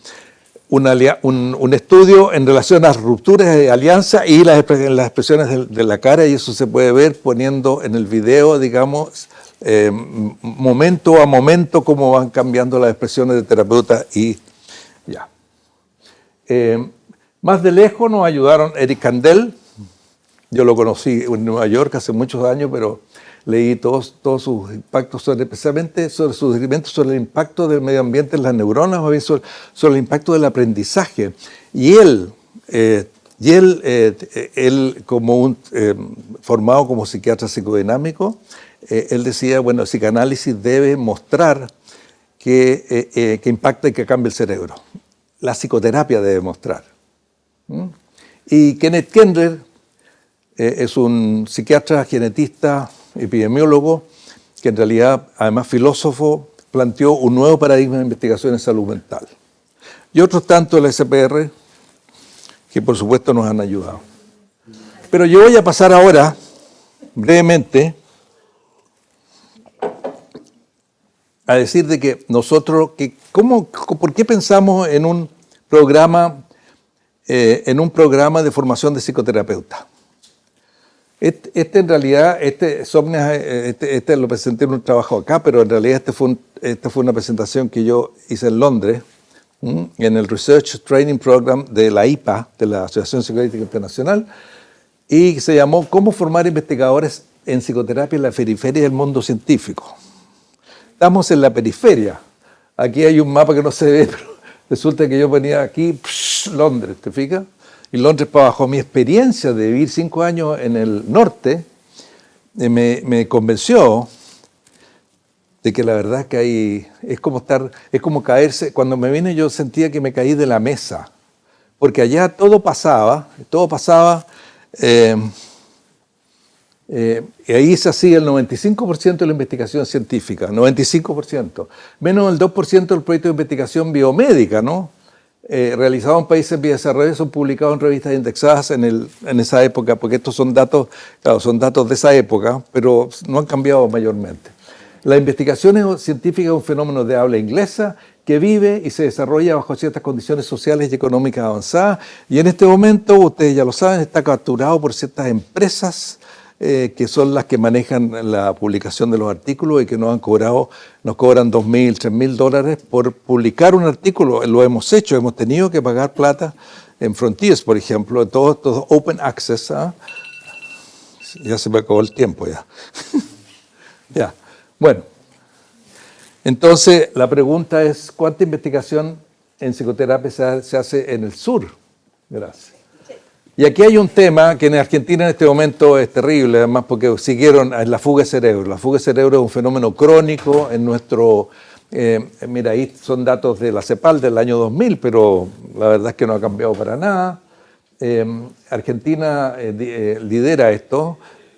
estudio en relación a las rupturas de alianza y las expresiones de la cara, y eso se puede ver poniendo en el video, digamos, momento a momento cómo van cambiando las expresiones de terapeuta y ya. Más de lejos nos ayudaron Eric Kandel. Yo lo conocí en Nueva York hace muchos años, pero leí todos sus impactos, especialmente sobre sus descubrimientos sobre el impacto del medio ambiente en las neuronas, o bien sobre el impacto del aprendizaje. Y él como formado como psiquiatra psicodinámico, él decía, bueno, el psicoanálisis debe mostrar que impacta y que cambia el cerebro. La psicoterapia debe mostrar. Y Kenneth Kendler es un psiquiatra, genetista, epidemiólogo, que en realidad, además filósofo, planteó un nuevo paradigma de investigación en salud mental. Y otros tantos de la SPR, que por supuesto nos han ayudado. Pero yo voy a pasar ahora, brevemente, a decir de que nosotros, ¿por qué pensamos en un programa de formación de psicoterapeuta? En realidad, Somnia, lo presenté en un trabajo acá, pero en realidad esta fue una presentación que yo hice en Londres, en el Research Training Program de la IPA, de la Asociación Psicoanalítica Internacional, y se llamó ¿Cómo formar investigadores en psicoterapia en la periferia del mundo científico. Estamos en la periferia. Aquí hay un mapa que no se ve, pero resulta que yo ponía aquí Londres, ¿te fijas? Y Londres, bajo mi experiencia de vivir 5 años en el norte, me convenció de que la verdad que hay, es como caerse. Cuando me vine yo sentía que me caí de la mesa, porque allá todo pasaba, y ahí se hacía el 95% de la investigación científica, 95%, menos el 2% del proyecto de investigación biomédica, ¿no? Realizados en países en vía de desarrollo, son publicados en revistas indexadas en esa época, porque estos son datos, claro, son datos de esa época, pero no han cambiado mayormente. La investigación científica es un fenómeno de habla inglesa que vive y se desarrolla bajo ciertas condiciones sociales y económicas avanzadas, y en este momento, ustedes ya lo saben, está capturado por ciertas empresas que son las que manejan la publicación de los artículos y que nos cobran $2.000, $3.000 por publicar un artículo. Lo hemos hecho, hemos tenido que pagar plata en Frontiers, por ejemplo, en todos estos open access. ¿Ah? Ya se me acabó el tiempo ya. Ya, bueno. Entonces, la pregunta es, ¿cuánta investigación en psicoterapia se hace en el sur? Gracias. Y aquí hay un tema que en Argentina en este momento es terrible, además porque siguieron la fuga de cerebro. La fuga de cerebro es un fenómeno crónico en nuestro... mira, ahí son datos de la CEPAL del año 2000, pero la verdad es que no ha cambiado para nada. Argentina lidera esto,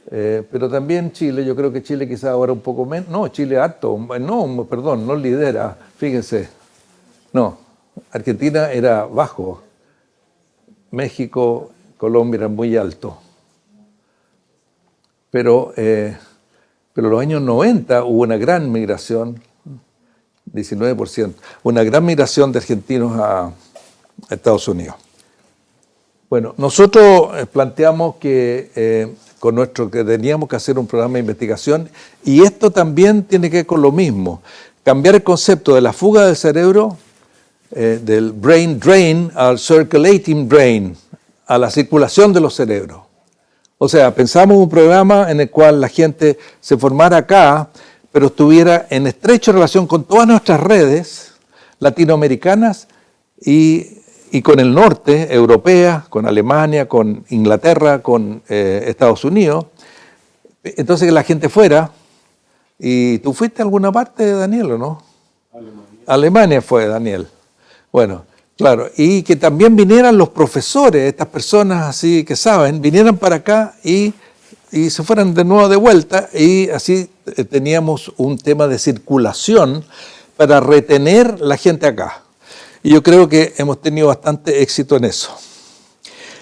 pero también Chile, yo creo que Chile quizás ahora un poco menos... No, Chile harto, no, perdón, no lidera, fíjense. No, Argentina era bajo, México... Colombia era muy alto. Pero en los años 90 hubo una gran migración, 19%, una gran migración de argentinos a Estados Unidos. Bueno, nosotros planteamos que que teníamos que hacer un programa de investigación, y esto también tiene que ver con lo mismo, cambiar el concepto de la fuga del cerebro, del brain drain al circulating brain, a la circulación de los cerebros. O sea, pensamos un programa en el cual la gente se formara acá, pero estuviera en estrecha relación con todas nuestras redes latinoamericanas y con el norte, europea, con Alemania, con Inglaterra, con Estados Unidos. Entonces que la gente fuera, y tú fuiste a alguna parte, Daniel, ¿o no? Alemania fue, Daniel. Bueno, claro, y que también vinieran los profesores, estas personas así que saben, vinieran para acá y se fueran de nuevo de vuelta, y así teníamos un tema de circulación para retener la gente acá. Y yo creo que hemos tenido bastante éxito en eso.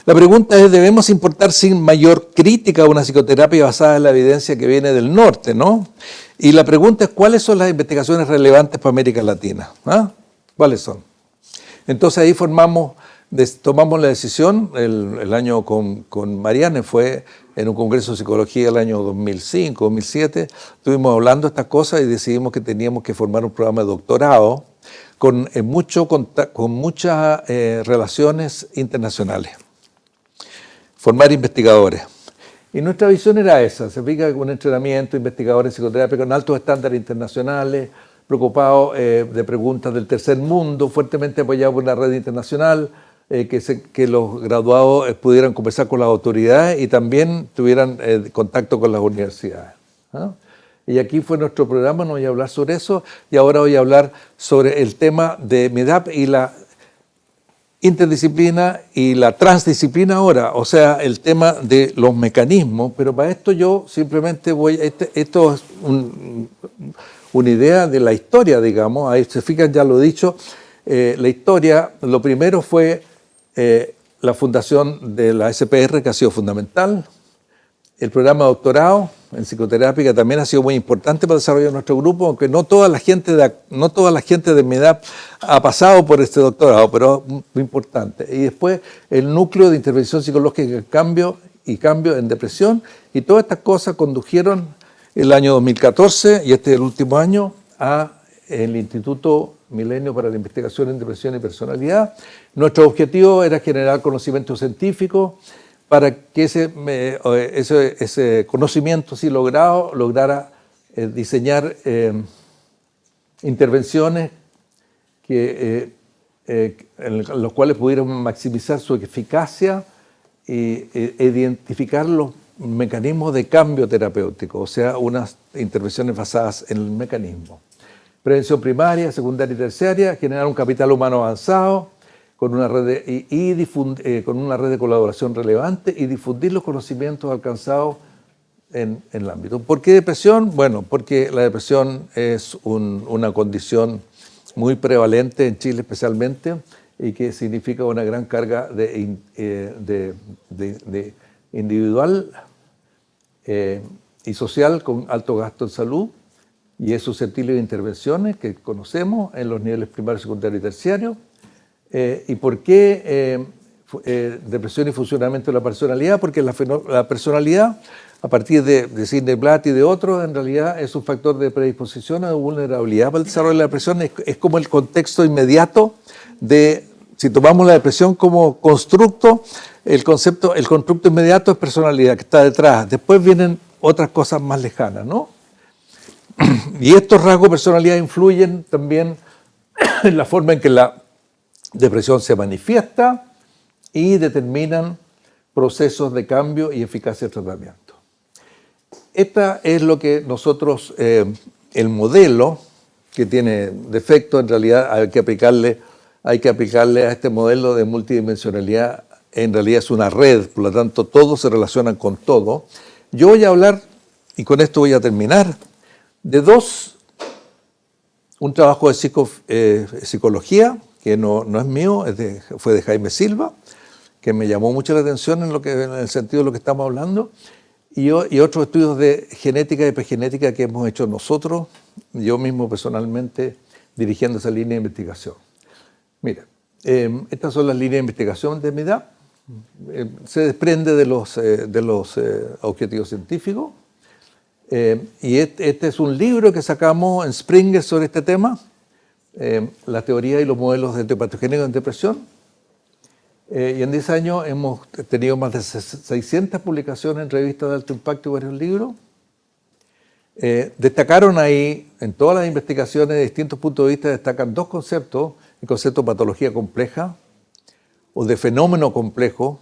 La pregunta es, ¿debemos importar sin mayor crítica una psicoterapia basada en la evidencia que viene del norte, no? Y la pregunta es, ¿cuáles son las investigaciones relevantes para América Latina? ¿Ah? ¿Cuáles son? Entonces ahí tomamos la decisión, el año con Marianne fue en un congreso de psicología el año 2005, 2007, estuvimos hablando de estas cosas y decidimos que teníamos que formar un programa de doctorado con muchas relaciones internacionales, formar investigadores. Y nuestra visión era esa, se fija un entrenamiento, investigadores en psicoterapia con altos estándares internacionales, preocupado de preguntas del tercer mundo, fuertemente apoyado por una red internacional, que los graduados pudieran conversar con las autoridades y también tuvieran contacto con las universidades. ¿Ah? Y aquí fue nuestro programa, no voy a hablar sobre eso, y ahora voy a hablar sobre el tema de MEDAP y la interdisciplina y la transdisciplina ahora, o sea, el tema de los mecanismos, pero para esto yo simplemente esto es una idea de la historia, digamos, ahí se fijan, ya lo he dicho, la historia, lo primero fue la fundación de la SPR, que ha sido fundamental, el programa de doctorado en psicoterapia, que también ha sido muy importante para desarrollar nuestro grupo, aunque no toda la gente de mi edad ha pasado por este doctorado, pero es muy importante. Y después el núcleo de intervención psicológica en cambio en depresión, y todas estas cosas condujeron el año 2014, y este es el último año, a el Instituto Milenio para la Investigación en Depresión y Personalidad. Nuestro objetivo era generar conocimiento científico para que ese conocimiento así lograra diseñar intervenciones en los cuales pudiéramos maximizar su eficacia e identificar los mecanismos de cambio terapéutico, o sea, unas intervenciones basadas en el mecanismo. Prevención primaria, secundaria y terciaria, generar un capital humano avanzado con una red con una red de colaboración relevante y difundir los conocimientos alcanzados en el ámbito. ¿Por qué depresión? Bueno, porque la depresión es una condición muy prevalente en Chile especialmente y que significa una gran carga de individual y social con alto gasto en salud y es susceptible de intervenciones que conocemos en los niveles primario, secundario y terciario. ¿Y por qué depresión y funcionamiento de la personalidad? Porque la personalidad, a partir de Sidney Blatt y de otros, en realidad es un factor de predisposición o de vulnerabilidad para el desarrollo de la depresión. Es como el contexto inmediato de, si tomamos la depresión como constructo, el constructo inmediato es personalidad, que está detrás. Después vienen otras cosas más lejanas, ¿no? Y estos rasgos de personalidad influyen también en la forma en que la depresión se manifiesta y determinan procesos de cambio y eficacia del tratamiento. Esta es lo que nosotros, el modelo que tiene defecto, en realidad hay que aplicarle a este modelo de multidimensionalidad, en realidad es una red, por lo tanto todos se relacionan con todo. Yo voy a hablar, y con esto voy a terminar, de un trabajo de psicología, que no es mío, fue de Jaime Silva, que me llamó mucho la atención en el sentido de lo que estamos hablando, y otros estudios de genética y epigenética que hemos hecho nosotros, yo mismo personalmente dirigiendo esa línea de investigación. Mira, estas son las líneas de investigación de mi edad, se desprende de los objetivos científicos, y este es un libro que sacamos en Springer sobre este tema, la teoría y los modelos de patogénicos en depresión. Y en 10 años hemos tenido más de 600 publicaciones en revistas de alto impacto y varios libros. Destacaron ahí, en todas las investigaciones de distintos puntos de vista, destacan dos conceptos: el concepto de patología compleja o de fenómeno complejo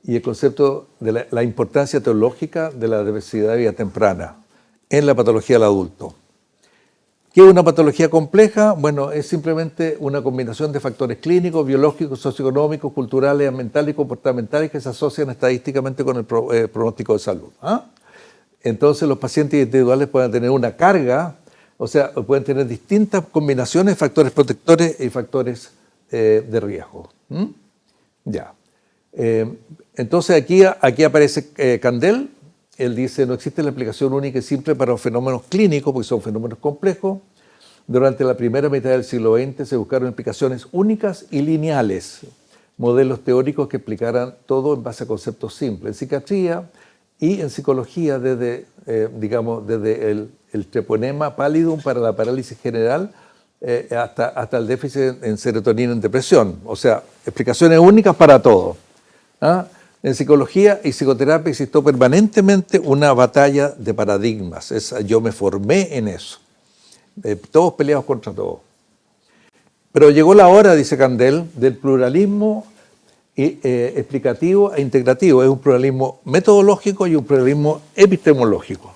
y el concepto de la importancia teológica de la diversidad de vida temprana en la patología del adulto. ¿Qué es una patología compleja? Bueno, es simplemente una combinación de factores clínicos, biológicos, socioeconómicos, culturales, ambientales y comportamentales que se asocian estadísticamente con el pronóstico de salud. Entonces los pacientes individuales pueden tener una carga, o sea, pueden tener distintas combinaciones de factores protectores y factores de riesgo. Ya. Entonces aquí aparece Candel. Él dice: no existe la explicación única y simple para los fenómenos clínicos, porque son fenómenos complejos. Durante la primera mitad del siglo XX se buscaron explicaciones únicas y lineales, modelos teóricos que explicaran todo en base a conceptos simples. En psiquiatría y en psicología, desde el treponema pallidum para la parálisis general hasta el déficit en serotonina en depresión. O sea, explicaciones únicas para todo. En psicología y psicoterapia existió permanentemente una batalla de paradigmas. Yo me formé en eso. Todos peleados contra todos. Pero llegó la hora, dice Candel, del pluralismo explicativo e integrativo. Es un pluralismo metodológico y un pluralismo epistemológico.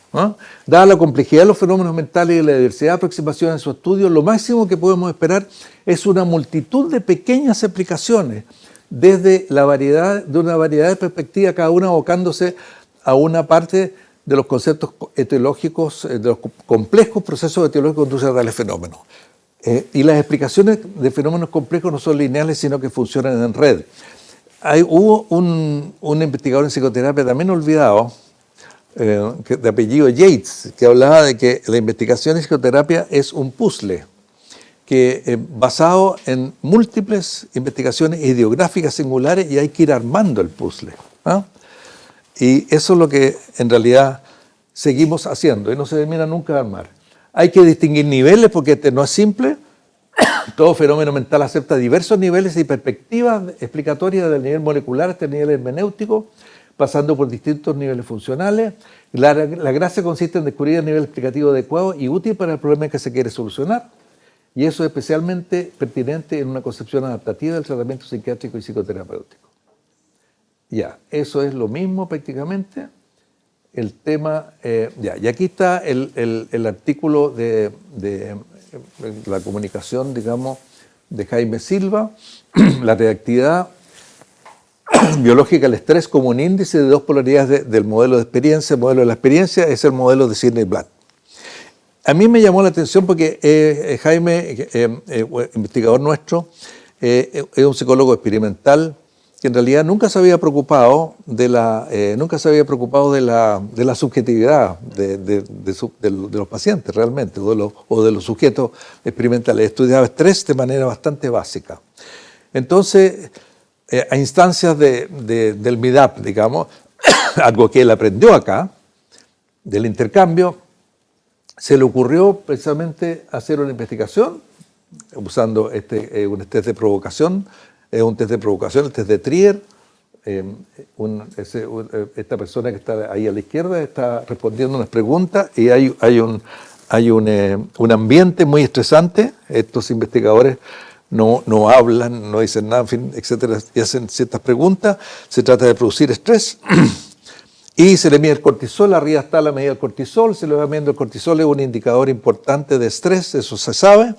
Dada la complejidad de los fenómenos mentales y la diversidad de aproximaciones en su estudio, lo máximo que podemos esperar es una multitud de pequeñas explicaciones desde una variedad de perspectivas, cada una abocándose a una parte de los conceptos etiológicos, de los complejos procesos etiológicos que conducen a tales fenómenos. Y las explicaciones de fenómenos complejos no son lineales, sino que funcionan en red. Hubo un investigador en psicoterapia también olvidado, de apellido Yates, que hablaba de que la investigación en psicoterapia es un puzzle que basado en múltiples investigaciones ideográficas singulares, y hay que ir armando el puzzle. Y eso es lo que en realidad seguimos haciendo y no se termina nunca de armar. Hay que distinguir niveles porque este no es simple, todo fenómeno mental acepta diversos niveles y perspectivas explicatorias del nivel molecular hasta el nivel hermenéutico, pasando por distintos niveles funcionales. La gracia consiste en descubrir el nivel explicativo adecuado y útil para el problema que se quiere solucionar. Y eso es especialmente pertinente en una concepción adaptativa del tratamiento psiquiátrico y psicoterapéutico. Ya, eso es lo mismo prácticamente. El tema, y aquí está el artículo de la comunicación, digamos, de Jaime Silva, la reactividad biológica del estrés como un índice de dos polaridades del modelo de experiencia. El modelo de la experiencia es el modelo de Sidney Blatt. A mí me llamó la atención porque Jaime, investigador nuestro, es un psicólogo experimental que en realidad nunca se había preocupado de la subjetividad de los pacientes realmente, o de los sujetos experimentales. Estudiaba estrés de manera bastante básica. Entonces, a instancias del MIDAP, digamos, algo que él aprendió acá, del intercambio, se le ocurrió precisamente hacer una investigación usando un test de provocación, un test de provocación, el test de Trier. Esta persona que está ahí a la izquierda está respondiendo unas preguntas y hay un ambiente muy estresante. Estos investigadores no hablan, no dicen nada, en fin, etcétera, y hacen ciertas preguntas. Se trata de producir estrés. Y se le mide el cortisol, arriba está la medida del cortisol, se le va midiendo el cortisol, es un indicador importante de estrés, eso se sabe.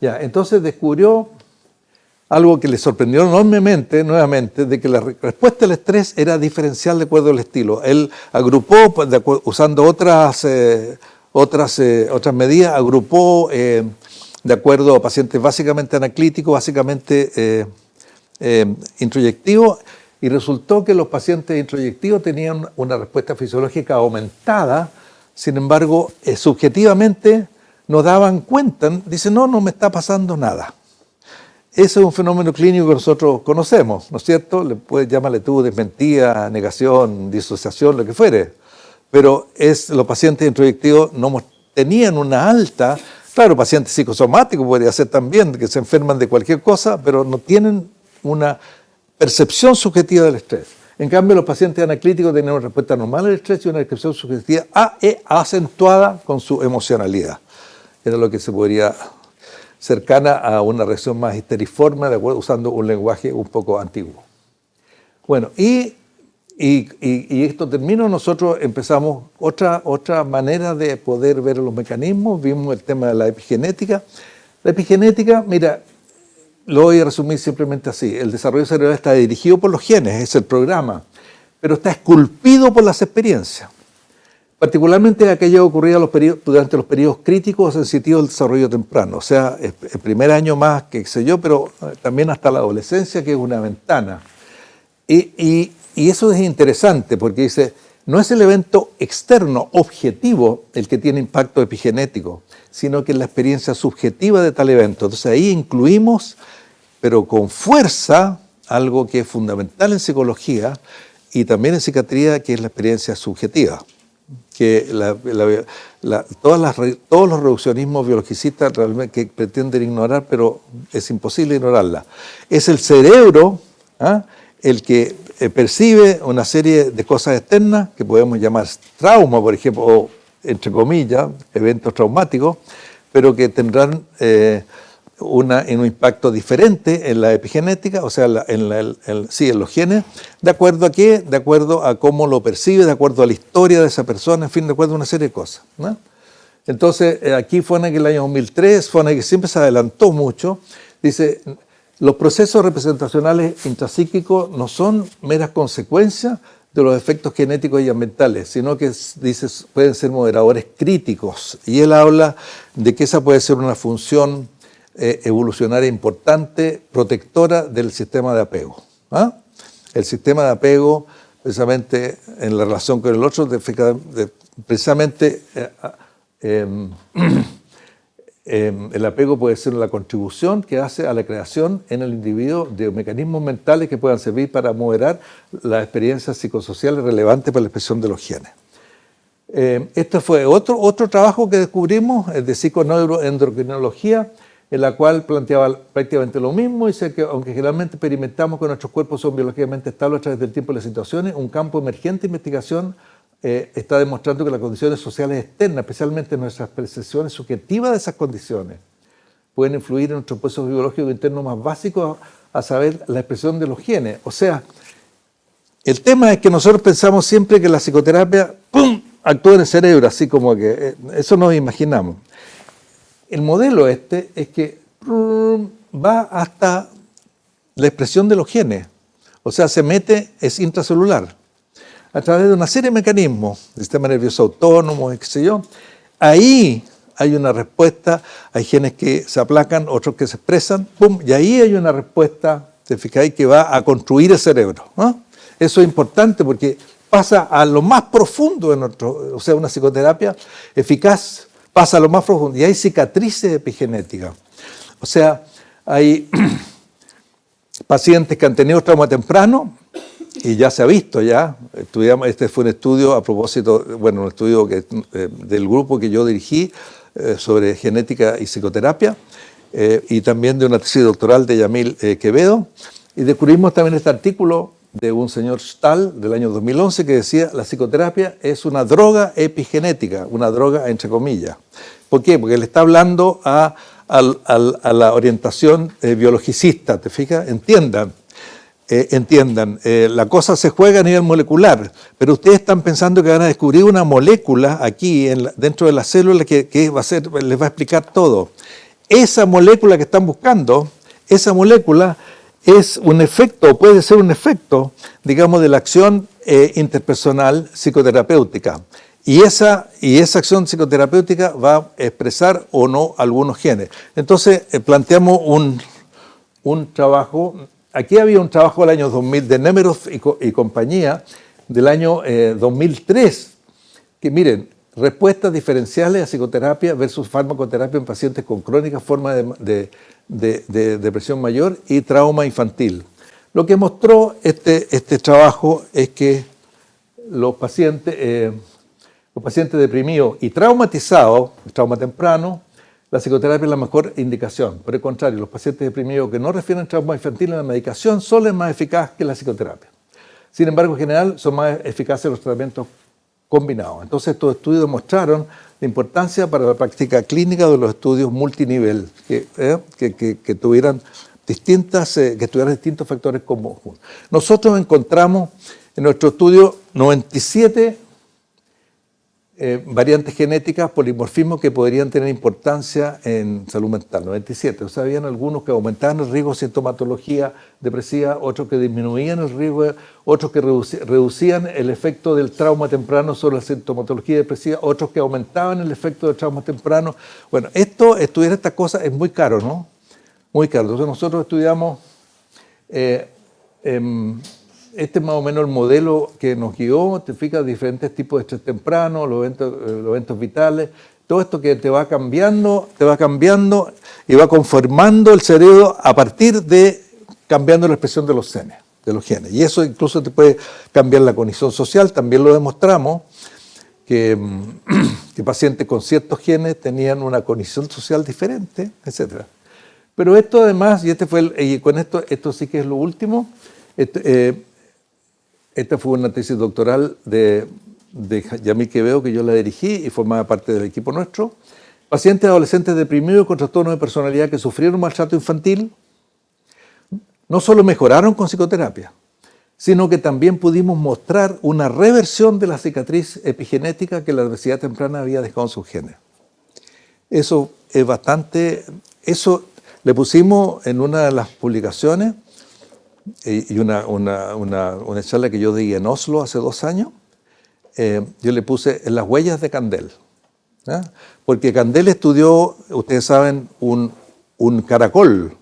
Ya, entonces descubrió algo que le sorprendió enormemente, nuevamente, de que la respuesta al estrés era diferencial de acuerdo al estilo. Él agrupó, usando otras medidas, agrupó de acuerdo a pacientes básicamente anaclíticos, básicamente introyectivos, y resultó que los pacientes introyectivos tenían una respuesta fisiológica aumentada, sin embargo, subjetivamente no daban cuenta, dicen, no me está pasando nada. Ese es un fenómeno clínico que nosotros conocemos, ¿no es cierto? Le puedes llamarle tú desmentida, negación, disociación, lo que fuere, pero los pacientes introyectivos no tenían una alta, claro, pacientes psicosomáticos podría ser también, que se enferman de cualquier cosa, pero no tienen una percepción subjetiva del estrés. En cambio, los pacientes anaclíticos tienen una respuesta normal al estrés y una descripción subjetiva acentuada con su emocionalidad. Era lo que se podría cercana a una reacción más histeriforme, de acuerdo, usando un lenguaje un poco antiguo. Bueno, y esto terminó, nosotros empezamos otra manera de poder ver los mecanismos, vimos el tema de la epigenética. La epigenética, mira, lo voy a resumir simplemente así. El desarrollo cerebral está dirigido por los genes, es el programa, pero está esculpido por las experiencias. Particularmente aquello ocurrido durante los periodos críticos o sensitivos del desarrollo temprano. O sea, el primer año más, que sé yo, pero también hasta la adolescencia, que es una ventana. Y eso es interesante porque dice, no es el evento externo, objetivo, el que tiene impacto epigenético, sino que es la experiencia subjetiva de tal evento. Entonces ahí incluimos, pero con fuerza, algo que es fundamental en psicología y también en psiquiatría, que es la experiencia subjetiva. Que todos los reduccionismos biologicistas realmente que pretenden ignorar, pero es imposible ignorarla. Es el cerebro el que percibe una serie de cosas externas que podemos llamar trauma, por ejemplo, o entre comillas, eventos traumáticos, pero que tendrán un impacto diferente en la epigenética, o sea, en los genes, ¿de acuerdo a qué? De acuerdo a cómo lo percibe, de acuerdo a la historia de esa persona, en fin, de acuerdo a una serie de cosas, ¿no? Entonces, aquí fue en el año 2003, fue en el que siempre se adelantó mucho, dice, los procesos representacionales intrapsíquicos no son meras consecuencias de los efectos genéticos y ambientales, sino que, dice, pueden ser moderadores críticos, y él habla de que esa puede ser una función evolucionaria importante, protectora del sistema de apego. El sistema de apego, precisamente en la relación con el otro, precisamente el apego puede ser la contribución que hace a la creación en el individuo de mecanismos mentales que puedan servir para moderar las experiencias psicosociales relevantes para la expresión de los genes. Este fue otro trabajo que descubrimos, de psiconeuroendocrinología, en la cual planteaba prácticamente lo mismo, dice que aunque generalmente experimentamos que nuestros cuerpos son biológicamente estables a través del tiempo y las situaciones, un campo emergente de investigación está demostrando que las condiciones sociales externas, especialmente nuestras percepciones subjetivas de esas condiciones, pueden influir en nuestros procesos biológicos internos más básicos, a saber, la expresión de los genes. O sea, el tema es que nosotros pensamos siempre que la psicoterapia, ¡pum!, actúa en el cerebro, así como que eso nos imaginamos. El modelo es que va hasta la expresión de los genes, o sea, se mete, es intracelular, a través de una serie de mecanismos, sistema nervioso autónomo, qué sé yo. Ahí hay una respuesta, hay genes que se aplacan, otros que se expresan, ¡pum!, y ahí hay una respuesta, te fijáis, que va a construir el cerebro, ¿no? Eso es importante porque pasa a lo más profundo de nuestro, o sea, una psicoterapia eficaz pasa a lo más profundo, y hay cicatrices epigenéticas. O sea, hay pacientes que han tenido trauma temprano, y ya se ha visto, estudiamos, este fue un estudio a propósito, bueno, un estudio del grupo que yo dirigí sobre genética y psicoterapia, y también de una tesis doctoral de Yamil Quevedo, y descubrimos también este artículo de un señor Stahl del año 2011 que decía: la psicoterapia es una droga epigenética, una droga entre comillas. ¿Por qué? Porque le está hablando a la orientación biologicista, ¿te fijas? Entiendan, la cosa se juega a nivel molecular, pero ustedes están pensando que van a descubrir una molécula aquí dentro de la célula que les va a explicar todo. Esa molécula que están buscando, esa molécula es un efecto, puede ser un efecto, digamos, de la acción interpersonal psicoterapéutica. Y esa acción psicoterapéutica va a expresar o no algunos genes. Entonces, planteamos un trabajo. Aquí había un trabajo del año 2000 de Nemeroff y compañía, del año 2003, que miren, respuestas diferenciales a psicoterapia versus farmacoterapia en pacientes con crónicas formas de depresión mayor y trauma infantil. Lo que mostró este trabajo es que los pacientes deprimidos y traumatizados, trauma temprano, la psicoterapia es la mejor indicación. Por el contrario, los pacientes deprimidos que no refieren trauma infantil, la medicación solo es más eficaz que la psicoterapia. Sin embargo, en general, son más eficaces los tratamientos combinados. Entonces, estos estudios demostraron la importancia para la práctica clínica de los estudios multinivel, que tuvieran distintos factores comunes. Nosotros encontramos en nuestro estudio 97 variantes genéticas, polimorfismos que podrían tener importancia en salud mental, 97. O sea, habían algunos que aumentaban el riesgo de sintomatología depresiva, otros que disminuían el riesgo, otros que reducían el efecto del trauma temprano sobre la sintomatología depresiva, otros que aumentaban el efecto del trauma temprano. Bueno, estudiar estas cosas es muy caro, ¿no? Muy caro. Entonces nosotros estudiamos... este es más o menos el modelo que nos guió, te fijas, diferentes tipos de estrés temprano, los eventos vitales, todo esto que te va cambiando y va conformando el cerebro a partir de cambiando la expresión de los genes. Y eso incluso te puede cambiar la cognición social. También lo demostramos que pacientes con ciertos genes tenían una cognición social diferente, etc. Pero esto además, y con esto sí que es lo último, esta fue una tesis doctoral de Yamil Quevedo que yo la dirigí y formaba parte del equipo nuestro. Pacientes adolescentes deprimidos con trastornos de personalidad que sufrieron maltrato infantil no solo mejoraron con psicoterapia, sino que también pudimos mostrar una reversión de la cicatriz epigenética que la adversidad temprana había dejado en sus genes. Eso es bastante... Eso le pusimos en una de las publicaciones y una charla que yo di en Oslo hace 2 años, yo le puse en las huellas de Kandel. Porque Kandel estudió, ustedes saben, un caracol,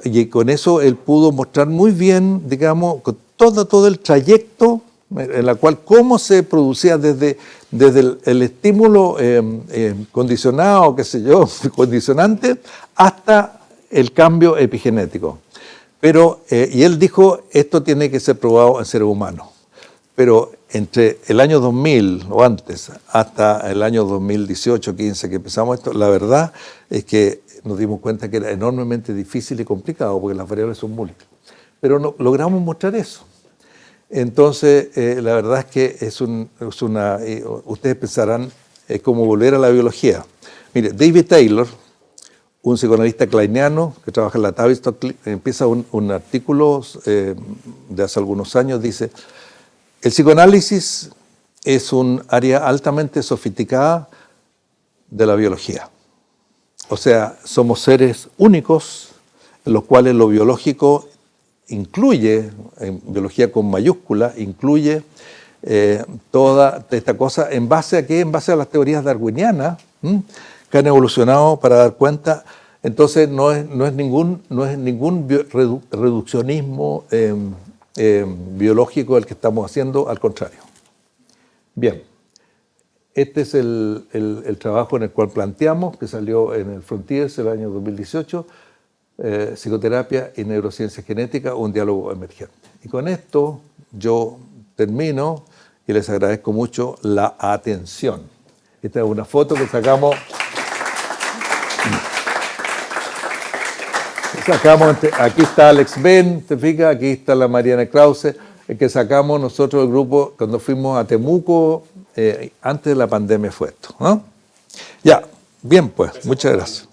y con eso él pudo mostrar muy bien, digamos, todo el trayecto en la cual cómo se producía desde el estímulo condicionado, qué sé yo, condicionante, hasta el cambio epigenético. Pero, y él dijo, esto tiene que ser probado en seres humanos. Pero entre el año 2000 o antes hasta el año 2018, 15 que empezamos esto, la verdad es que nos dimos cuenta que era enormemente difícil y complicado porque las variables son múltiples. Pero no, logramos mostrar eso. Entonces, la verdad es que ustedes pensarán, es como volver a la biología. Mire, David Taylor, un psicoanalista kleiniano que trabaja en la Tavistock, empieza un artículo de hace algunos años, dice: el psicoanálisis es un área altamente sofisticada de la biología. O sea, somos seres únicos en los cuales lo biológico incluye, en biología con mayúscula, incluye toda esta cosa, ¿en base a qué? En base a las teorías darwinianas, que han evolucionado para dar cuenta. Entonces no es ningún reduccionismo biológico el que estamos haciendo, al contrario. Bien, este es el trabajo en el cual planteamos, que salió en el Frontiers el año 2018, Psicoterapia y Neurociencia Genética, un diálogo emergente. Y con esto yo termino y les agradezco mucho la atención. Esta es una foto que sacamos aquí está Alex Ben, ¿te fijas? Aquí está la Mariana Krause, el que sacamos nosotros el grupo cuando fuimos a Temuco, antes de la pandemia fue esto, ¿no? Ya, bien pues, muchas gracias.